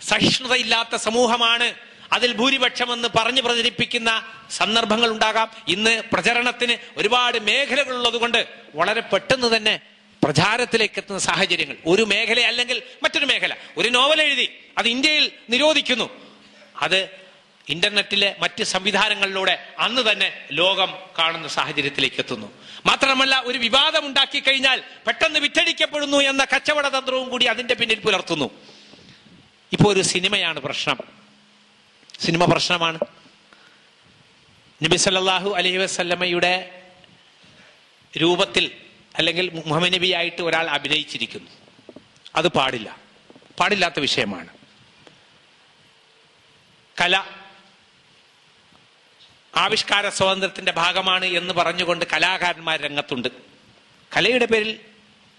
സഹിഷ്ണുതയില്ലാത്ത സമൂഹമാണ് അതിൽ ഭൂരിപക്ഷമെന്ന് പറഞ്ഞു പ്രചരിപ്പിക്കുന്ന സന്ദർഭങ്ങൾ ഉണ്ടാകാം. ഇന്ന് പ്രചരണത്തിന് ഒരുപാട് മേഖലകൾ ഉള്ളത് കൊണ്ട് വളരെ പെട്ടെന്ന് തന്നെ പ്രചാരത്തിലേക്ക് എത്തുന്ന സാഹചര്യങ്ങൾ. ഒരു മേഖല അല്ലെങ്കിൽ മറ്റൊരു മേഖല, ഒരു നോവൽ എഴുതി അത് ഇന്ത്യയിൽ നിരോധിക്കുന്നു, അത് ഇന്റർനെറ്റിലെ മറ്റ് സംവിധാനങ്ങളിലൂടെ അന്ന് തന്നെ ലോകം കാണുന്ന സാഹചര്യത്തിലേക്ക് എത്തുന്നു. മാത്രമല്ല, ഒരു വിവാദം ഉണ്ടാക്കി കഴിഞ്ഞാൽ പെട്ടെന്ന് വിറ്റഴിക്കപ്പെടുന്നു എന്ന കച്ചവട തന്ത്രവും കൂടി അതിന്റെ പിന്നിൽ പുലർത്തുന്നു. ഇപ്പോ ഒരു സിനിമയാണ് പ്രശ്നം, സിനിമ പ്രശ്നമാണ്. നബി സല്ലല്ലാഹു അലൈഹി വസല്ലമയുടെ രൂപത്തിൽ അല്ലെങ്കിൽ മുഹമ്മദ് നബി ആയിട്ട് ഒരാൾ അഭിനയിച്ചിരിക്കുന്നു. അത് പാടില്ലാത്ത വിഷയമാണ്. കല ആവിഷ്കാര സ്വാതന്ത്ര്യത്തിന്റെ ഭാഗമാണ് എന്ന് പറഞ്ഞുകൊണ്ട് കലാകാരന്മാർ രംഗത്തുണ്ട്. കലയുടെ പേരിൽ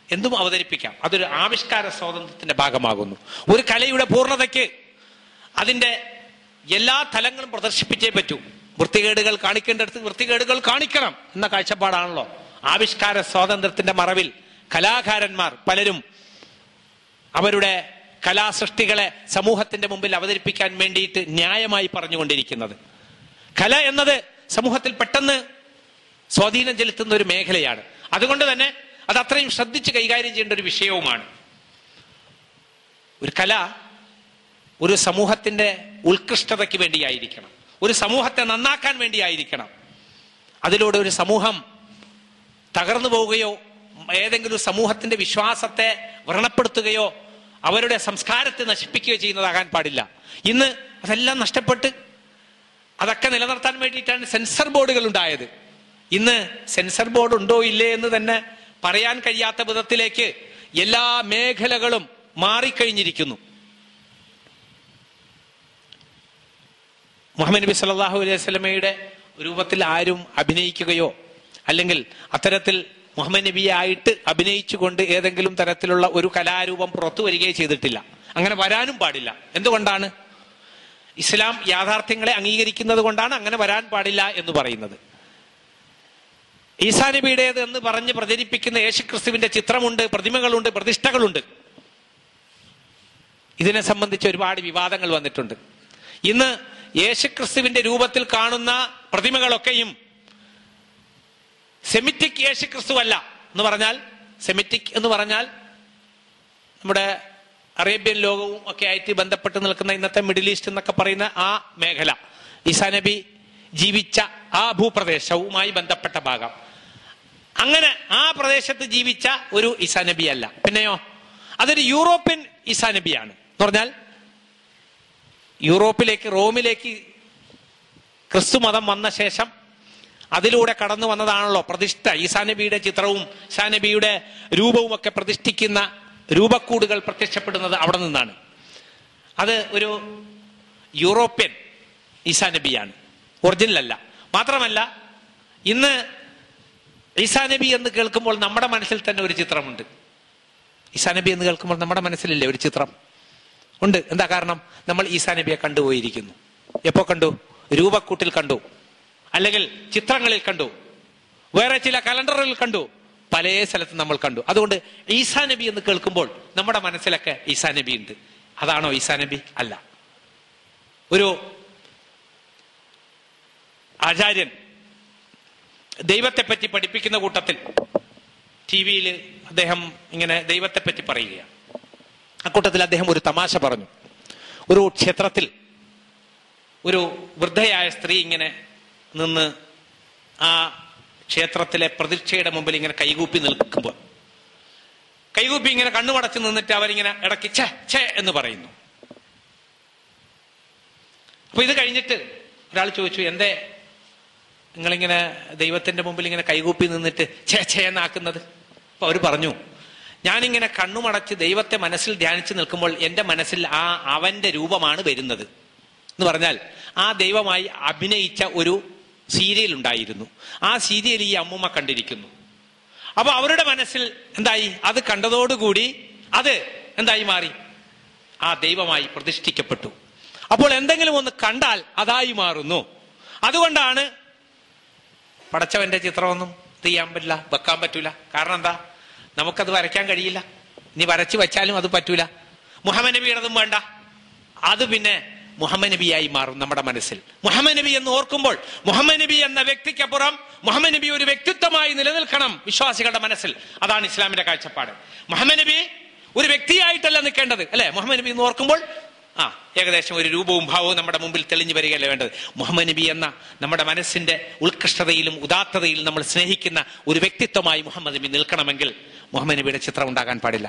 എന്തും അവതരിപ്പിക്കാം, അതൊരു ആവിഷ്കാര സ്വാതന്ത്ര്യത്തിന്റെ ഭാഗമാകുന്നു. ഒരു കലയുടെ പൂർണ്ണതയ്ക്ക് അതിന്റെ എല്ലാ തലങ്ങളും പ്രദർശിപ്പിച്ചേ പറ്റൂ. വൃത്തികേടുകൾ കാണിക്കേണ്ടടുത്ത് വൃത്തികേടുകൾ കാണിക്കണം എന്ന കാഴ്ചപ്പാടാണല്ലോ ആവിഷ്കാര സ്വാതന്ത്ര്യത്തിന്റെ മറവിൽ കലാകാരന്മാർ പലരും അവരുടെ കലാസൃഷ്ടികളെ സമൂഹത്തിന്റെ മുമ്പിൽ അവതരിപ്പിക്കാൻ വേണ്ടിയിട്ട് ന്യായമായി പറഞ്ഞുകൊണ്ടിരിക്കുന്നത്. കല എന്നത് സമൂഹത്തിൽ പെട്ടെന്ന് സ്വാധീനം ചെലുത്തുന്ന ഒരു മേഖലയാണ്. അതുകൊണ്ട് തന്നെ അത് അത്രയും ശ്രദ്ധിച്ച് കൈകാര്യം ചെയ്യേണ്ട ഒരു വിഷയവുമാണ്. ഒരു കല ഒരു സമൂഹത്തിന്റെ ഉത്കൃഷ്ടതയ്ക്ക് വേണ്ടിയായിരിക്കണം, ഒരു സമൂഹത്തെ നന്നാക്കാൻ വേണ്ടിയായിരിക്കണം. അതിലൂടെ ഒരു സമൂഹം തകർന്നു പോവുകയോ ഏതെങ്കിലും സമൂഹത്തിന്റെ വിശ്വാസത്തെ വ്രണപ്പെടുത്തുകയോ അവരുടെ സംസ്കാരത്തെ നശിപ്പിക്കുകയോ ചെയ്യുന്നതാകാൻ പാടില്ല. ഇന്ന് അതെല്ലാം നഷ്ടപ്പെട്ട് അതൊക്കെ നിലനിർത്താൻ വേണ്ടിയിട്ടാണ് സെൻസർ ബോർഡുകൾ ഉണ്ടായത്. ഇന്ന് സെൻസർ ബോർഡ് ഉണ്ടോ ഇല്ലേ എന്ന് തന്നെ പറയാൻ കഴിയാത്ത വിധത്തിലേക്ക് എല്ലാ മേഖലകളും മാറിക്കഴിഞ്ഞിരിക്കുന്നു. മുഹമ്മദ് നബി സല്ലല്ലാഹു അലൈഹി വസല്ലമയുടെ രൂപത്തിൽ ആരും അഭിനയിക്കുകയോ അല്ലെങ്കിൽ അത്തരത്തിൽ മുഹമ്മദ് നബിയായിട്ട് അഭിനയിച്ചുകൊണ്ട് ഏതെങ്കിലും തരത്തിലുള്ള ഒരു കലാരൂപം പുറത്തു വരികയോ ചെയ്തിട്ടില്ല. അങ്ങനെ വരാനും പാടില്ല. എന്തുകൊണ്ടാണ്? ഇസ്ലാം യാഥാർത്ഥ്യങ്ങളെ അംഗീകരിക്കുന്നത് കൊണ്ടാണ് അങ്ങനെ വരാൻ പാടില്ല എന്ന് പറയുന്നത്. ഈസാ നബിയുടേത് എന്ന് പറഞ്ഞ് പ്രചരിപ്പിക്കുന്ന യേശുക്രിസ്തുവിന്റെ ചിത്രമുണ്ട്, പ്രതിമകളുണ്ട്, പ്രതിഷ്ഠകളുണ്ട്. ഇതിനെ സംബന്ധിച്ച് ഒരുപാട് വിവാദങ്ങൾ വന്നിട്ടുണ്ട്. ഇന്ന് യേശുക്രിസ്തുവിന്റെ രൂപത്തിൽ കാണുന്ന പ്രതിമകളൊക്കെയും സെമിറ്റിക് യേശുക്രിസ്തു അല്ല എന്ന് പറഞ്ഞാൽ, സെമിറ്റിക് എന്ന് പറഞ്ഞാൽ നമ്മുടെ അറേബ്യൻ ലോകവും ഒക്കെ ആയിട്ട് ബന്ധപ്പെട്ട് നിൽക്കുന്ന ഇന്നത്തെ മിഡിൽ ഈസ്റ്റ് എന്നൊക്കെ പറയുന്ന ആ മേഖല, ഈസാ നബി ജീവിച്ച ആ ഭൂപ്രദേശവുമായി ബന്ധപ്പെട്ട ഭാഗം, അങ്ങനെ ആ പ്രദേശത്ത് ജീവിച്ച ഒരു ഈസാ നബി അല്ല. പിന്നെയോ അതൊരു യൂറോപ്യൻ ഈസാ നബിയാണ്. എന്ന് പറഞ്ഞാൽ യൂറോപ്പിലേക്ക്, റോമിലേക്ക് ക്രിസ്തു മതം വന്ന ശേഷം അതിലൂടെ കടന്നു വന്നതാണല്ലോ പ്രതിഷ്ഠ. ഈസാ നബിയുടെ ചിത്രവും ഈസാ നബിയുടെ രൂപവും ഒക്കെ പ്രതിഷ്ഠിക്കുന്ന രൂപക്കൂടുകൾ പ്രത്യക്ഷപ്പെടുന്നത് അവിടെ നിന്നാണ്. അത് ഒരു യൂറോപ്യൻ ഈസാ നബിയാണ്, ഒറിജിനൽ അല്ല. മാത്രമല്ല ഇന്ന് ഈസാ നബി എന്ന് കേൾക്കുമ്പോൾ നമ്മുടെ മനസ്സിൽ തന്നെ ഒരു ചിത്രമുണ്ട്. ഈസാ നബി എന്ന് കേൾക്കുമ്പോൾ നമ്മുടെ മനസ്സിലില്ലേ ഒരു ചിത്രം ഉണ്ട്? എന്താ കാരണം? നമ്മൾ ഈസാ നബിയെ കണ്ടുപോയിരിക്കുന്നു. എപ്പോ കണ്ടു? രൂപക്കൂട്ടിൽ കണ്ടു, അല്ലെങ്കിൽ ചിത്രങ്ങളിൽ കണ്ടു, വേറെ ചില കലണ്ടറുകളിൽ കണ്ടു, പല സ്ഥലത്ത് നമ്മൾ കണ്ടു. അതുകൊണ്ട് ഈസാ നബി എന്ന് കേൾക്കുമ്പോൾ നമ്മുടെ മനസ്സിലൊക്കെ ഈസാ നബി ഉണ്ട്. അതാണോ ഈസാ നബി? അല്ല. ഒരു ആചാര്യൻ ദൈവത്തെപ്പറ്റി പഠിപ്പിക്കുന്ന കൂട്ടത്തിൽ TV-യിൽ അദ്ദേഹം ഇങ്ങനെ ദൈവത്തെപ്പറ്റി പറയുകയാണ്. അക്കൂട്ടത്തിൽ അദ്ദേഹം ഒരു തമാശ പറഞ്ഞു. ഒരു ക്ഷേത്രത്തിൽ ഒരു വൃദ്ധയായ സ്ത്രീ ഇങ്ങനെ നിന്ന് ആ ക്ഷേത്രത്തിലെ പ്രതിഷ്ഠയുടെ മുമ്പിൽ ഇങ്ങനെ കൈകൂപ്പി നിൽക്കുമ്പോൾ, കൈകൂപ്പി ഇങ്ങനെ കണ്ണുമടച്ച് നിന്നിട്ട് അവരിങ്ങനെ ഇടയ്ക്ക് ഛേ ഛേ എന്ന് പറയുന്നു. അപ്പൊ ഇത് കഴിഞ്ഞിട്ട് ഒരാൾ ചോദിച്ചു, എന്തേ നിങ്ങളിങ്ങനെ ദൈവത്തിന്റെ മുമ്പിൽ ഇങ്ങനെ കൈകൂപ്പി നിന്നിട്ട് ഛേ ഛേ എന്നാക്കുന്നത്? അപ്പൊ അവർ പറഞ്ഞു, ഞാനിങ്ങനെ കണ്ണുമടച്ച് ദൈവത്തെ മനസ്സിൽ ധ്യാനിച്ച് നിൽക്കുമ്പോൾ എൻ്റെ മനസ്സിൽ അവന്റെ രൂപമാണ് വരുന്നത്. എന്ന് പറഞ്ഞാൽ ആ ദൈവമായി അഭിനയിച്ച ഒരു സീരിയൽ ഉണ്ടായിരുന്നു. ആ സീരിയൽ ഈ അമ്മൂമ്മ കണ്ടിരിക്കുന്നു. അപ്പൊ അവരുടെ മനസ്സിൽ എന്തായി? അത് കണ്ടതോടുകൂടി അത് എന്തായി മാറി? ആ ദൈവമായി പ്രതിഷ്ഠിക്കപ്പെട്ടു. അപ്പോൾ എന്തെങ്കിലും ഒന്ന് കണ്ടാൽ അതായി മാറുന്നു. അതുകൊണ്ടാണ് പടച്ചവന്റെ ചിത്രമൊന്നും ചെയ്യാൻ പറ്റില്ല, വെക്കാൻ പറ്റൂല. കാരണം എന്താ? നമുക്കത് വരയ്ക്കാൻ കഴിയില്ല. ഇനി വരച്ചു വെച്ചാലും അത് പറ്റൂല. മുഹമ്മദ് നബിയുടേതും വേണ്ട. അത് പിന്നെ മുഹമ്മദ് നബിയായി മാറും നമ്മുടെ മനസ്സിൽ. മുഹമ്മദ് നബി എന്ന് ഓർക്കുമ്പോൾ മുഹമ്മദ് നബി എന്ന വ്യക്തിക്കപ്പുറം മുഹമ്മദ് നബി ഒരു വ്യക്തിത്വമായി നിലനിൽക്കണം വിശ്വാസികളുടെ മനസ്സിൽ. അതാണ് ഇസ്ലാമിന്റെ കാഴ്ചപ്പാട്. മുഹമ്മദ് നബി ഒരു വ്യക്തിയായിട്ടല്ല നിൽക്കേണ്ടത്, അല്ലെ? മുഹമ്മദ് നബി എന്ന് ഓർക്കുമ്പോൾ ഏകദേശം ഒരു രൂപവും ഭാവവും നമ്മുടെ മുമ്പിൽ തെളിഞ്ഞു വരികയല്ലേ വേണ്ടത്. മുഹമ്മദ് നബി എന്ന നമ്മുടെ മനസ്സിന്റെ ഉത്കൃഷ്ടതയിലും ഉദാത്തതയിലും നമ്മൾ സ്നേഹിക്കുന്ന ഒരു വ്യക്തിത്വമായി മുഹമ്മദ് നബി നിൽക്കണമെങ്കിൽ മുഹമ്മദ് നബിയുടെ ചിത്രം ഉണ്ടാകാൻ പാടില്ല.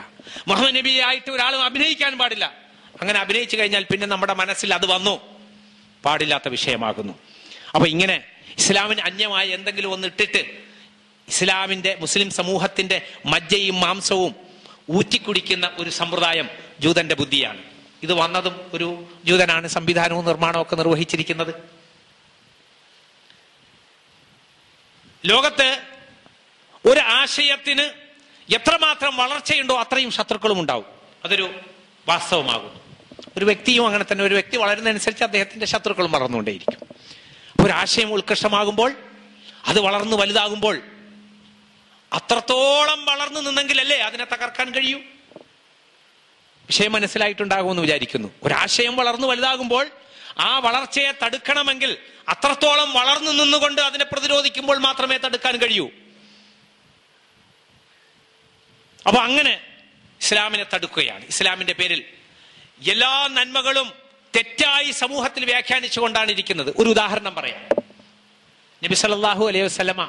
മുഹമ്മദ് നബിയായിട്ട് ഒരാളും അഭിനയിക്കാൻ പാടില്ല. അങ്ങനെ അഭിനയിച്ചു കഴിഞ്ഞാൽ പിന്നെ നമ്മുടെ മനസ്സിൽ അത് വന്നു പാടില്ലാത്ത വിഷയമാകുന്നു. അപ്പൊ ഇങ്ങനെ ഇസ്ലാമിന് അന്യമായ എന്തെങ്കിലും ഒന്ന് ഇട്ടിട്ട് ഇസ്ലാമിന്റെ, മുസ്ലിം സമൂഹത്തിന്റെ മജ്ജയും മാംസവും ഊറ്റിക്കുടിക്കുന്ന ഒരു സമ്പ്രദായം ജൂതന്റെ ബുദ്ധിയാണ്. ഇത് വന്നതും ഒരു ജൂതനാണ് സംവിധാനവും നിർമ്മാണവും ഒക്കെ നിർവഹിച്ചിരിക്കുന്നത്. ലോകത്ത് ഒരു ആശയത്തിന് എത്രമാത്രം വളർച്ചയുണ്ടോ അത്രയും ശത്രുക്കളും ഉണ്ടാവും. അതൊരു വാസ്തവമാകുന്നു. ഒരു വ്യക്തിയും അങ്ങനെ തന്നെ. ഒരു വ്യക്തി വളരുന്നതനുസരിച്ച് അദ്ദേഹത്തിന്റെ ശത്രുക്കളും വളർന്നുകൊണ്ടേയിരിക്കും. അപ്പൊ ഒരു ആശയം ഉത്കൃഷ്ടമാകുമ്പോൾ, അത് വളർന്നു വലുതാകുമ്പോൾ, അത്രത്തോളം വളർന്നു നിന്നെങ്കിലല്ലേ അതിനെ തകർക്കാൻ കഴിയൂ. വിഷയം മനസ്സിലായിട്ടുണ്ടാകുമെന്ന് വിചാരിക്കുന്നു. ഒരാശയം വളർന്നു വലുതാകുമ്പോൾ ആ വളർച്ചയെ തടുക്കണമെങ്കിൽ അത്രത്തോളം വളർന്നു നിന്നുകൊണ്ട് അതിനെ പ്രതിരോധിക്കുമ്പോൾ മാത്രമേ തടുക്കാൻ കഴിയൂ. അപ്പൊ അങ്ങനെ ഇസ്ലാമിനെ തടുക്കുകയാണ്. ഇസ്ലാമിന്റെ പേരിൽ എല്ലാ നന്മകളും തെറ്റായി സമൂഹത്തിൽ വ്യാഖ്യാനിച്ചുകൊണ്ടാണ് ഇരിക്കുന്നത്. ഒരു ഉദാഹരണം പറയാം. നബി സല്ലല്ലാഹു അലൈഹി വസല്ലമ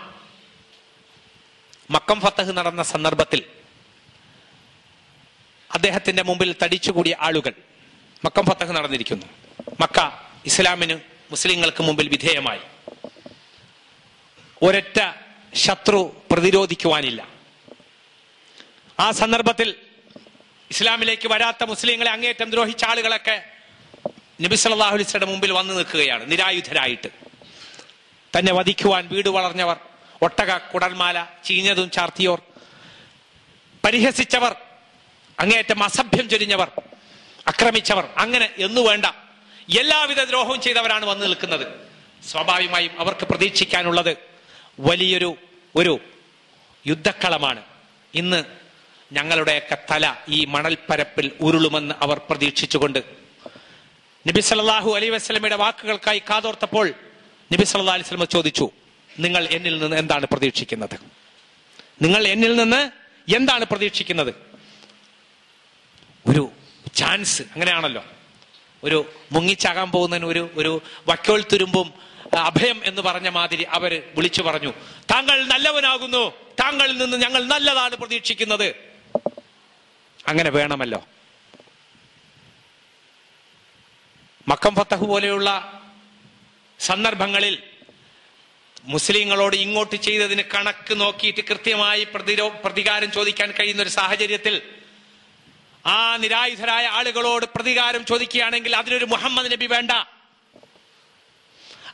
മക്കം ഫതഹ് നടന്ന സന്ദർഭത്തിൽ അദ്ദേഹത്തിന്റെ മുമ്പിൽ തടിച്ചുകൂടിയ ആളുകൾ, മക്കം ഫതഹ് നടന്നിരിക്കുന്നു. മക്ക ഇസ്ലാമിന്, മുസ്ലിങ്ങൾക്ക് മുമ്പിൽ വിധേയമായി. ഒരൊറ്റ ശത്രു പ്രതിരോധിക്കുവാനില്ല. ആ സന്ദർഭത്തിൽ ഇസ്ലാമിലേക്ക് വരാത്ത മുസ്ലിങ്ങളെ അങ്ങേയറ്റം ദ്രോഹിച്ച ആളുകളൊക്കെ നബി സല്ലല്ലാഹു അലൈഹി വസല്ലമയുടെ മുമ്പിൽ വന്നു നിൽക്കുകയാണ് നിരായുധരായിട്ട്. തന്നെ വധിക്കുവാൻ വീട് വളർന്നവർ, ഒട്ടക കുടൽമാല ചീഞ്ഞതും ചാർത്തിയോർ, പരിഹസിച്ചവർ, അങ്ങേയറ്റം അസഭ്യം ചൊരിഞ്ഞവർ, ആക്രമിച്ചവർ, അങ്ങനെ എന്നു വേണ്ട എല്ലാവിധ ദ്രോഹവും ചെയ്തവരാണ് വന്നു നിൽക്കുന്നത്. സ്വാഭാവികമായും അവർക്ക് പ്രതീക്ഷിക്കാനുള്ളത് വലിയൊരു യുദ്ധക്കളമാണ്. ഇന്ന് ഞങ്ങളുടെയൊക്കെ തല ഈ മണൽപ്പരപ്പിൽ ഉരുളുമെന്ന് അവർ പ്രതീക്ഷിച്ചുകൊണ്ട് നബി സല്ലല്ലാഹു അലൈഹി വസല്ലമയുടെ വാക്കുകൾക്കായി കാതോർത്തപ്പോൾ നബി സല്ലല്ലാഹു അലൈഹി വസല്ലം ചോദിച്ചു, നിങ്ങൾ എന്നിൽ നിന്ന് എന്താണ് പ്രതീക്ഷിക്കുന്നത്? നിങ്ങൾ എന്നിൽ നിന്ന് എന്താണ് പ്രതീക്ഷിക്കുന്നത്? ഒരു ചാൻസ്, അങ്ങനെയാണല്ലോ, ഒരു മുങ്ങിച്ചാകാൻ പോകുന്നതിന് ഒരു വക്കോൽ തുരുമ്പും അഭയം എന്ന് പറഞ്ഞ മാതിരി അവര് വിളിച്ചു പറഞ്ഞു, താങ്കൾ നല്ലവനാകുന്നു, താങ്കളിൽ നിന്ന് ഞങ്ങൾ നല്ലതാണ് പ്രതീക്ഷിക്കുന്നത്. അങ്ങനെ വേണമല്ലോ. മക്കം ഫതഹ് പോലെയുള്ള സന്ദർഭങ്ങളിൽ മുസ്ലിങ്ങളോട് ഇങ്ങോട്ട് ചെയ്തതിന് കണക്ക് നോക്കിയിട്ട് കൃത്യമായി പ്രതികാരം ചോദിക്കാൻ കഴിയുന്ന ഒരു സാഹചര്യത്തിൽ ആ നിരായുധരായ ആളുകളോട് പ്രതികാരം ചോദിക്കുകയാണെങ്കിൽ അതിനൊരു മുഹമ്മദ് നബി വേണ്ട.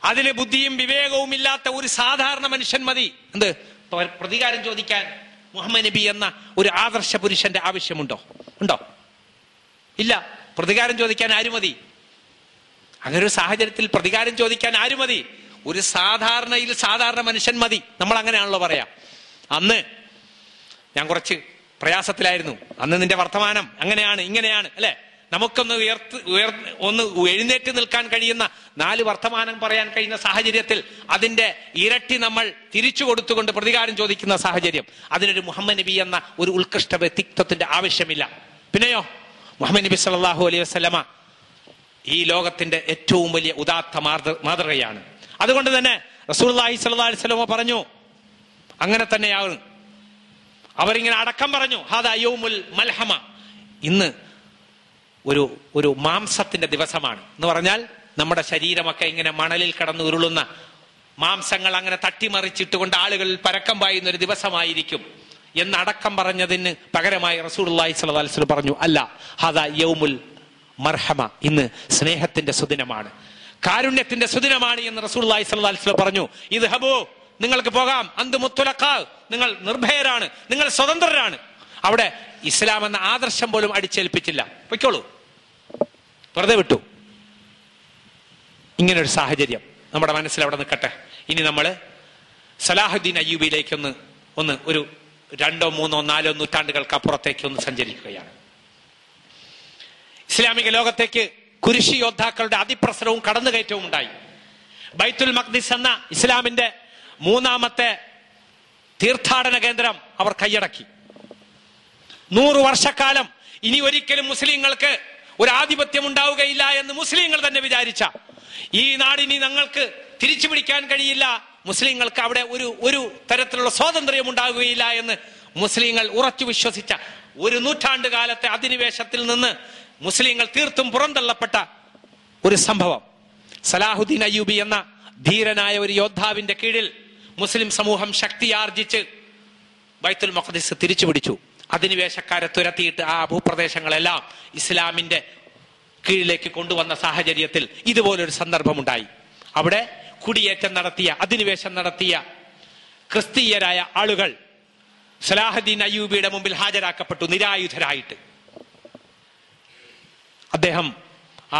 അതിന് ബുദ്ധിയും വിവേകവും ഇല്ലാത്ത ഒരു സാധാരണ മനുഷ്യൻ മതി. എന്ത് പ്രതികാരം ചോദിക്കാൻ മുഹമ്മദ് നബി എന്ന ഒരു ആദർശ പുരുഷന്റെ ആവശ്യമുണ്ടോ? ഉണ്ടോ? ഇല്ല. പ്രതികാരം ചോദിക്കാൻ ആര് മതി? അങ്ങനെ ഒരു സാഹചര്യത്തിൽ പ്രതികാരം ചോദിക്കാൻ ആര് മതി? ഒരു സാധാരണ മനുഷ്യൻ മതി. നമ്മൾ അങ്ങനെയാണല്ലോ പറയാ. അന്ന് ഞാൻ കുറച്ച് പ്രയാസത്തിലായിരുന്നു. അന്ന് നിന്റെ വർത്തമാനം അങ്ങനെയാണ് ഇങ്ങനെയാണ് അല്ലെ, നമുക്കൊന്ന് ഒന്ന് എഴുന്നേറ്റ് നിൽക്കാൻ കഴിയുന്ന 4 വർത്തമാനം പറയാൻ കഴിയുന്ന സാഹചര്യത്തിൽ അതിന്റെ ഇരട്ടി നമ്മൾ തിരിച്ചു കൊടുത്തുകൊണ്ട് പ്രതികാരം ചോദിക്കുന്ന സാഹചര്യം, അതിനൊരു മുഹമ്മദ് നബി എന്ന ഒരു ഉത്കൃഷ്ട വ്യക്തിത്വത്തിന്റെ ആവശ്യമില്ല. പിന്നെയോ മുഹമ്മദ് നബി സല്ലല്ലാഹു അലൈഹി വസല്ലമ ഈ ലോകത്തിന്റെ ഏറ്റവും വലിയ ഉദാത്ത മാതൃകയാണ്. അതുകൊണ്ട് തന്നെ റസൂലുള്ളാഹി സ്വല്ലല്ലാഹു അലൈഹി വസല്ലമ പറഞ്ഞു, അങ്ങനെ തന്നെയാണ്. അവരിങ്ങനെ അടക്കം പറഞ്ഞു, ഹാദാ യൗമുൽ മൽഹമ, ഇന്ന് ഒരു മാംസത്തിന്റെ ദിവസമാണ് എന്ന് പറഞ്ഞാൽ നമ്മുടെ ശരീരമൊക്കെ ഇങ്ങനെ മണലിൽ കിടന്ന് ഉരുളുന്ന മാംസങ്ങൾ അങ്ങനെ തട്ടിമറിച്ചിട്ടുകൊണ്ട് ആളുകൾ പരക്കം പായുന്ന ഒരു ദിവസമായിരിക്കും എന്നടക്കം പറഞ്ഞതിന് പകരമായി റസൂലുള്ളാഹി സ്വല്ലല്ലാഹു അലൈഹി വസല്ലം പറഞ്ഞു, അല്ല, ഹാദാ യൗമുൽ മർഹമ, ഇന്ന് സ്നേഹത്തിന്റെ സുദിനമാണ്, കാരുണ്യത്തിന്റെ സുദിനമാണ് എന്ന് റസൂലുള്ളാഹി സ്വല്ലല്ലാഹു അലൈഹി വസല്ലം പറഞ്ഞു. ഇദ്ഹബൂ, നിങ്ങൾക്ക് പോകാം, അന്തും മുത്തലഖാ, നിങ്ങൾ നിർഭയരാണ്, നിങ്ങൾ സ്വതന്ത്രരാണ്. അവിടെ ഇസ്ലാം എന്ന ആദർശം പോലും അടിച്ചേൽപ്പിച്ചില്ല. പൊയ്ക്കോളൂ, വെറുതെ വിട്ടു. ഇങ്ങനൊരു സാഹചര്യം നമ്മുടെ മനസ്സിൽ അവിടെ നിൽക്കട്ടെ. ഇനി നമ്മൾ സലാഹുദ്ദീൻ അയ്യൂബിയിലേക്ക് ഒരു 2, 3, 4 നൂറ്റാണ്ടുകൾക്ക് അപ്പുറത്തേക്ക് ഒന്ന് സഞ്ചരിക്കുകയാണ്. ഇസ്ലാമിക ലോകത്തേക്ക് കുരിശി യോദ്ധാക്കളുടെ അതിപ്രസരവും കടന്നുകയറ്റവും ഉണ്ടായി. ബൈത്തുൽ മഖ്ദിസ് എന്ന ഇസ്ലാമിന്റെ 3ാമത്തെ തീർത്ഥാടന കേന്ദ്രം അവർ കൈയടക്കി. 100 വർഷക്കാലം ഇനി ഒരിക്കലും മുസ്ലിങ്ങൾക്ക് ഒരു ആധിപത്യം ഉണ്ടാവുകയില്ല എന്ന് മുസ്ലിങ്ങൾ തന്നെ വിചാരിച്ച ഈ നാടിനി ഞങ്ങൾക്ക് തിരിച്ചു പിടിക്കാൻ കഴിയില്ല, മുസ്ലിങ്ങൾക്ക് അവിടെ ഒരു തരത്തിലുള്ള സ്വാതന്ത്ര്യം ഉണ്ടാകുകയില്ല എന്ന് മുസ്ലിങ്ങൾ ഉറച്ചു വിശ്വസിച്ച 1 നൂറ്റാണ്ട് കാലത്തെ അധിനിവേശത്തിൽ നിന്ന് മുസ്ലിങ്ങൾ തീർത്തും പുറന്തള്ളപ്പെട്ട ഒരു സംഭവം. സലാഹുദ്ദീൻ അയ്യൂബി എന്ന ധീരനായ ഒരു യോദ്ധാവിന്റെ കീഴിൽ മുസ്ലിം സമൂഹം ശക്തിയാർജിച്ച് ബൈത്തുൽ മഖ്ദിസ് തിരിച്ചു പിടിച്ചു. അധിനിവേശക്കാരെ തുരത്തിയിട്ട് ആ ഭൂപ്രദേശങ്ങളെല്ലാം ഇസ്ലാമിന്റെ കീഴിലേക്ക് കൊണ്ടുവന്ന സാഹചര്യത്തിൽ ഇതുപോലൊരു സന്ദർഭമുണ്ടായി. അവിടെ കുടിയേറ്റം നടത്തിയ, അധിനിവേശം നടത്തിയ ക്രിസ്തീയരായ ആളുകൾ സലാഹുദ്ദീൻ അയ്യൂബിയുടെ മുമ്പിൽ ഹാജരാക്കപ്പെട്ടു നിരായുധരായിട്ട്. അദ്ദേഹം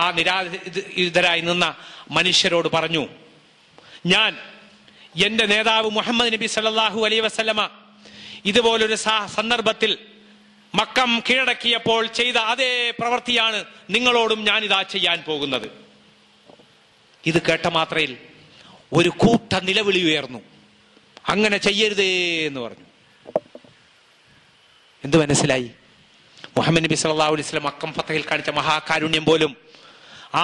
ആ നിരായുധരായി നിന്ന മനുഷ്യരോട് പറഞ്ഞു, ഞാൻ എന്റെ നേതാവ് മുഹമ്മദ് നബി സല്ലല്ലാഹു അലൈഹി വസല്ലമ ഇതുപോലൊരു സന്ദർഭത്തിൽ മക്കം കീഴടക്കിയപ്പോൾ ചെയ്ത അതേ പ്രവൃത്തിയാണ് നിങ്ങളോടും ഞാനിതാ ചെയ്യാൻ പോകുന്നത്. ഇത് കേട്ട മാത്രയിൽ ഒരു കൂട്ട നിലവിളി ഉയർന്നു, അങ്ങനെ ചെയ്യരുതേ എന്ന് പറഞ്ഞു. എന്ത് മനസ്സിലായി? മുഹമ്മദ് നബി സല്ലല്ലാഹു അലൈഹി വസല്ലം മക്കം ഫതഹിൽ കാണിച്ച മഹാകാരുണ്യം പോലും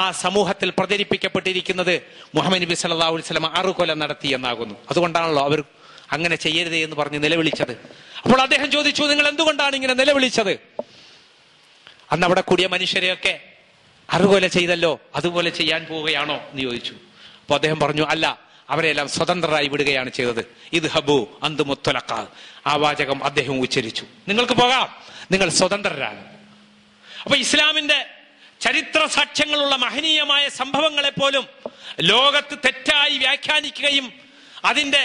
ആ സമൂഹത്തിൽ പ്രചരിപ്പിക്കപ്പെട്ടിരിക്കുന്നത് മുഹമ്മദ് നബി സല്ലല്ലാഹു അലൈഹി വസല്ലം അറുകൊല നടത്തി എന്നാകുന്നു. അതുകൊണ്ടാണല്ലോ അവർ അങ്ങനെ ചെയ്യരുതേ എന്ന് പറഞ്ഞ് നിലവിളിച്ചത്. അപ്പോൾ അദ്ദേഹം ചോദിച്ചു, നിങ്ങൾ എന്തുകൊണ്ടാണ് ഇങ്ങനെ നിലവിളിച്ചത്? അന്ന് അവിടെ കൂടിയ മനുഷ്യരെയൊക്കെ അറുകൊല ചെയ്തല്ലോ, അതുപോലെ ചെയ്യാൻ പോവുകയാണോ എന്ന് ചോദിച്ചു. അപ്പൊ അദ്ദേഹം പറഞ്ഞു, അല്ല, അവരെല്ലാം സ്വതന്ത്രരായി വിടുകയാണ് ചെയ്തത്. ഇദ്ഹബൂ അന്തും മുത്തലഖാ, ആ വാചകം അദ്ദേഹം ഉച്ചരിച്ചു. നിങ്ങൾക്ക് പോകാം, നിങ്ങൾ സ്വതന്ത്രരാണ്. അപ്പൊ ഇസ്ലാമിന്റെ ചരിത്ര സാക്ഷ്യങ്ങളുള്ള മഹനീയമായ സംഭവങ്ങളെ പോലും ലോകത്ത് തെറ്റായി വ്യാഖ്യാനിക്കുകയും അതിന്റെ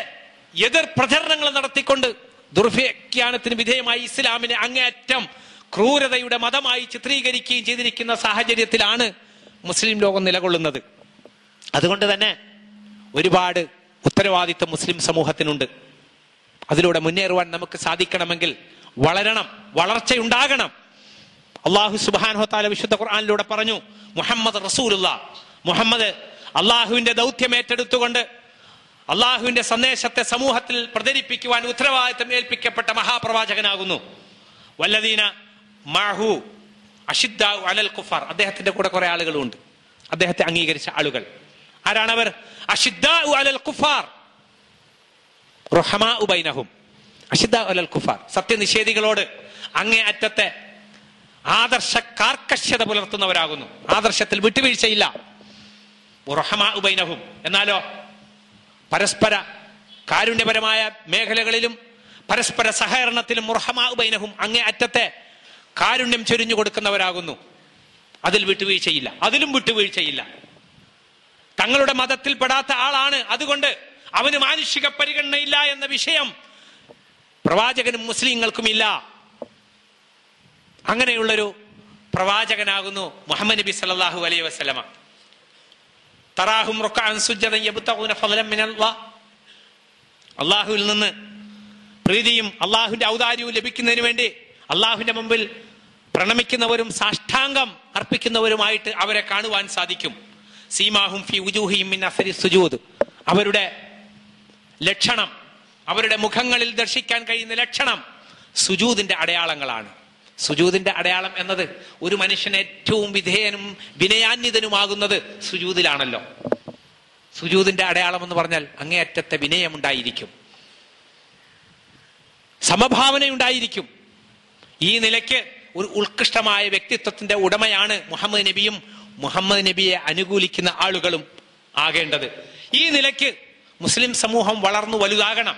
എതിർ പ്രചരണങ്ങൾ നടത്തിക്കൊണ്ട് ദുർവ്യാഖ്യാനത്തിന് വിധേയമായി ഇസ്ലാമിനെ അങ്ങേയറ്റം ക്രൂരതയുടെ മതമായി ചിത്രീകരിക്കുകയും ചെയ്തിരിക്കുന്ന സാഹചര്യത്തിലാണ് മുസ്ലിം ലോകം നിലകൊള്ളുന്നത്. അതുകൊണ്ട് തന്നെ ഒരുപാട് ഉത്തരവാദിത്വം മുസ്ലിം സമൂഹത്തിനുണ്ട്. അതിലൂടെ മുന്നേറുവാൻ നമുക്ക് സാധിക്കണമെങ്കിൽ വളരണം, വളർച്ചയുണ്ടാകണം. അല്ലാഹു സുബ്ഹാനഹു വ തആല വിശുദ്ധ ഖുർആനിലൂടെ പറഞ്ഞു, മുഹമ്മദ് റസൂലുള്ളാഹ്, മുഹമ്മദ് അള്ളാഹുവിന്റെ ദൗത്യം ഏറ്റെടുത്തുകൊണ്ട് അള്ളാഹുവിന്റെ സന്ദേശത്തെ സമൂഹത്തിൽ പ്രചരിപ്പിക്കുവാൻ ഉത്തരവാദിത്തം ഏൽപ്പിക്കപ്പെട്ട മഹാപ്രവാചകനാകുന്നു. വല്ലദീന മഅഹു അശിദ്ദാഉ അലൽ കുഫാർ, അദ്ദേഹത്തിന്റെ കൂടെ കുറെ ആളുകളുണ്ട്, അദ്ദേഹത്തെ അംഗീകരിച്ച ആളുകൾ. ആരാണവർ? അശിദ്ദാഉ അലൽ കുഫാർ റുഹമാഉ ബൈനഹും. അശിദ്ദാഉ അലൽ കുഫാർ, സത്യനിഷേധികളോട് അങ്ങേ അറ്റത്തെ ആദർശ കാർക്കശ്യത പുലർത്തുന്നവരാകുന്നു. ആദർശത്തിൽ വിട്ടുവീഴ്ചയില്ല. റുഹമാഉ ബൈനഹും, എന്നാലോ പരസ്പര കാരുണ്യപരമായ മേഖലകളിലും പരസ്പര സഹകരണത്തിലും റുഹമാഉ ബൈനഹും അങ്ങേ അറ്റത്തെ കാരുണ്യം ചൊരിഞ്ഞു കൊടുക്കുന്നവരാകുന്നു. അതിൽ വിട്ടുവീഴ്ചയില്ല, അതിലും വിട്ടുവീഴ്ചയില്ല. തങ്ങളുടെ മതത്തിൽപ്പെടാത്ത ആളാണ്, അതുകൊണ്ട് അവന് മാനുഷിക പരിഗണനയില്ല എന്ന വിഷയം പ്രവാചകനും മുസ്ലിങ്ങൾക്കുമില്ല. അങ്ങനെയുള്ളൊരു പ്രവാചകനാകുന്നു മുഹമ്മദ് നബി സല്ലല്ലാഹു അലൈഹി വസല്ലമ. തറാഹും റുക്അൻ സുജ്ജദൻ യബ്തഗൂന ഫളലൻ മിനല്ലാഹ്, അല്ലാഹുവിൽ നിന്ന് പ്രീതിയും അള്ളാഹുവിന്റെ ഔദാര്യവും ലഭിക്കുന്നതിന് വേണ്ടി അള്ളാഹുവിന്റെ മുമ്പിൽ പ്രണമിക്കുന്നവരും സാഷ്ടാംഗം അർപ്പിക്കുന്നവരുമായിട്ട് അവരെ കാണുവാൻ സാധിക്കും. സീമാഹും ഫി വുജൂഹിഹിം മിൻ അസരി സുജൂദ്, അവരുടെ ലക്ഷണം, അവരുടെ മുഖങ്ങളിൽ ദർശിക്കാൻ കഴിയുന്ന ലക്ഷണം സുജൂദിന്റെ അടയാളങ്ങളാണ്. സുജൂദിന്റെ അടയാളം എന്നത് ഒരു മനുഷ്യൻ ഏറ്റവും വിധേയനും വിനയാന്വിതനുമാകുന്നത് സുജൂദിലാണല്ലോ. സുജൂദിന്റെ അടയാളം എന്ന് പറഞ്ഞാൽ അങ്ങേയറ്റത്തെ വിനയമുണ്ടായിരിക്കും, സമഭാവനയുണ്ടായിരിക്കും. ഈ നിലയ്ക്ക് ഒരു ഉത്കൃഷ്ടമായ വ്യക്തിത്വത്തിന്റെ ഉടമയാണ് മുഹമ്മദ് നബിയും മുഹമ്മദ് നബിയെ അനുകൂലിക്കുന്ന ആളുകളും ആകേണ്ടത്. ഈ നിലയ്ക്ക് മുസ്ലിം സമൂഹം വളർന്നു വലുതാകണം.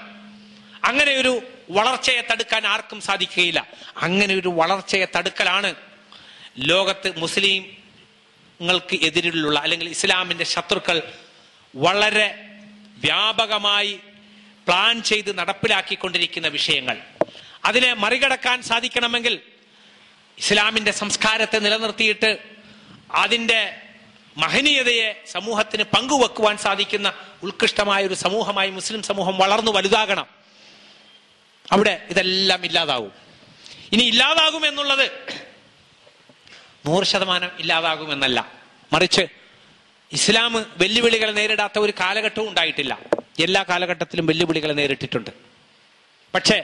അങ്ങനെ ഒരു വളർച്ചയെ തടുക്കാൻ ആർക്കും സാധിക്കുകയില്ല. അങ്ങനെ ഒരു വളർച്ചയെ തടുക്കലാണ് ലോകത്ത് മുസ്ലിങ്ങൾക്ക് എതിരിലുള്ള അല്ലെങ്കിൽ ഇസ്ലാമിന്റെ ശത്രുക്കൾ വളരെ വ്യാപകമായി പ്ലാൻ ചെയ്ത് നടപ്പിലാക്കിക്കൊണ്ടിരിക്കുന്ന വിഷയങ്ങൾ. അതിനെ മറികടക്കാൻ സാധിക്കണമെങ്കിൽ ഇസ്ലാമിന്റെ സംസ്കാരത്തെ നിലനിർത്തിയിട്ട് അതിന്റെ മഹനീയതയെ സമൂഹത്തിന് പങ്കുവെക്കുവാൻ സാധിക്കുന്ന ഉത്കൃഷ്ടമായ ഒരു സമൂഹമായി മുസ്ലിം സമൂഹം വളർന്നു വലുതാകണം. അവിടെ ഇതെല്ലാം ഇല്ലാതാവും. ഇനി ഇല്ലാതാകും എന്നുള്ളത് 100% ഇല്ലാതാകുമെന്നല്ല, മറിച്ച് ഇസ്ലാം വെല്ലുവിളികളെ നേരിടാത്ത ഒരു കാലഘട്ടവും ഉണ്ടായിട്ടില്ല. എല്ലാ കാലഘട്ടത്തിലും വെല്ലുവിളികളെ നേരിട്ടിട്ടുണ്ട്. പക്ഷേ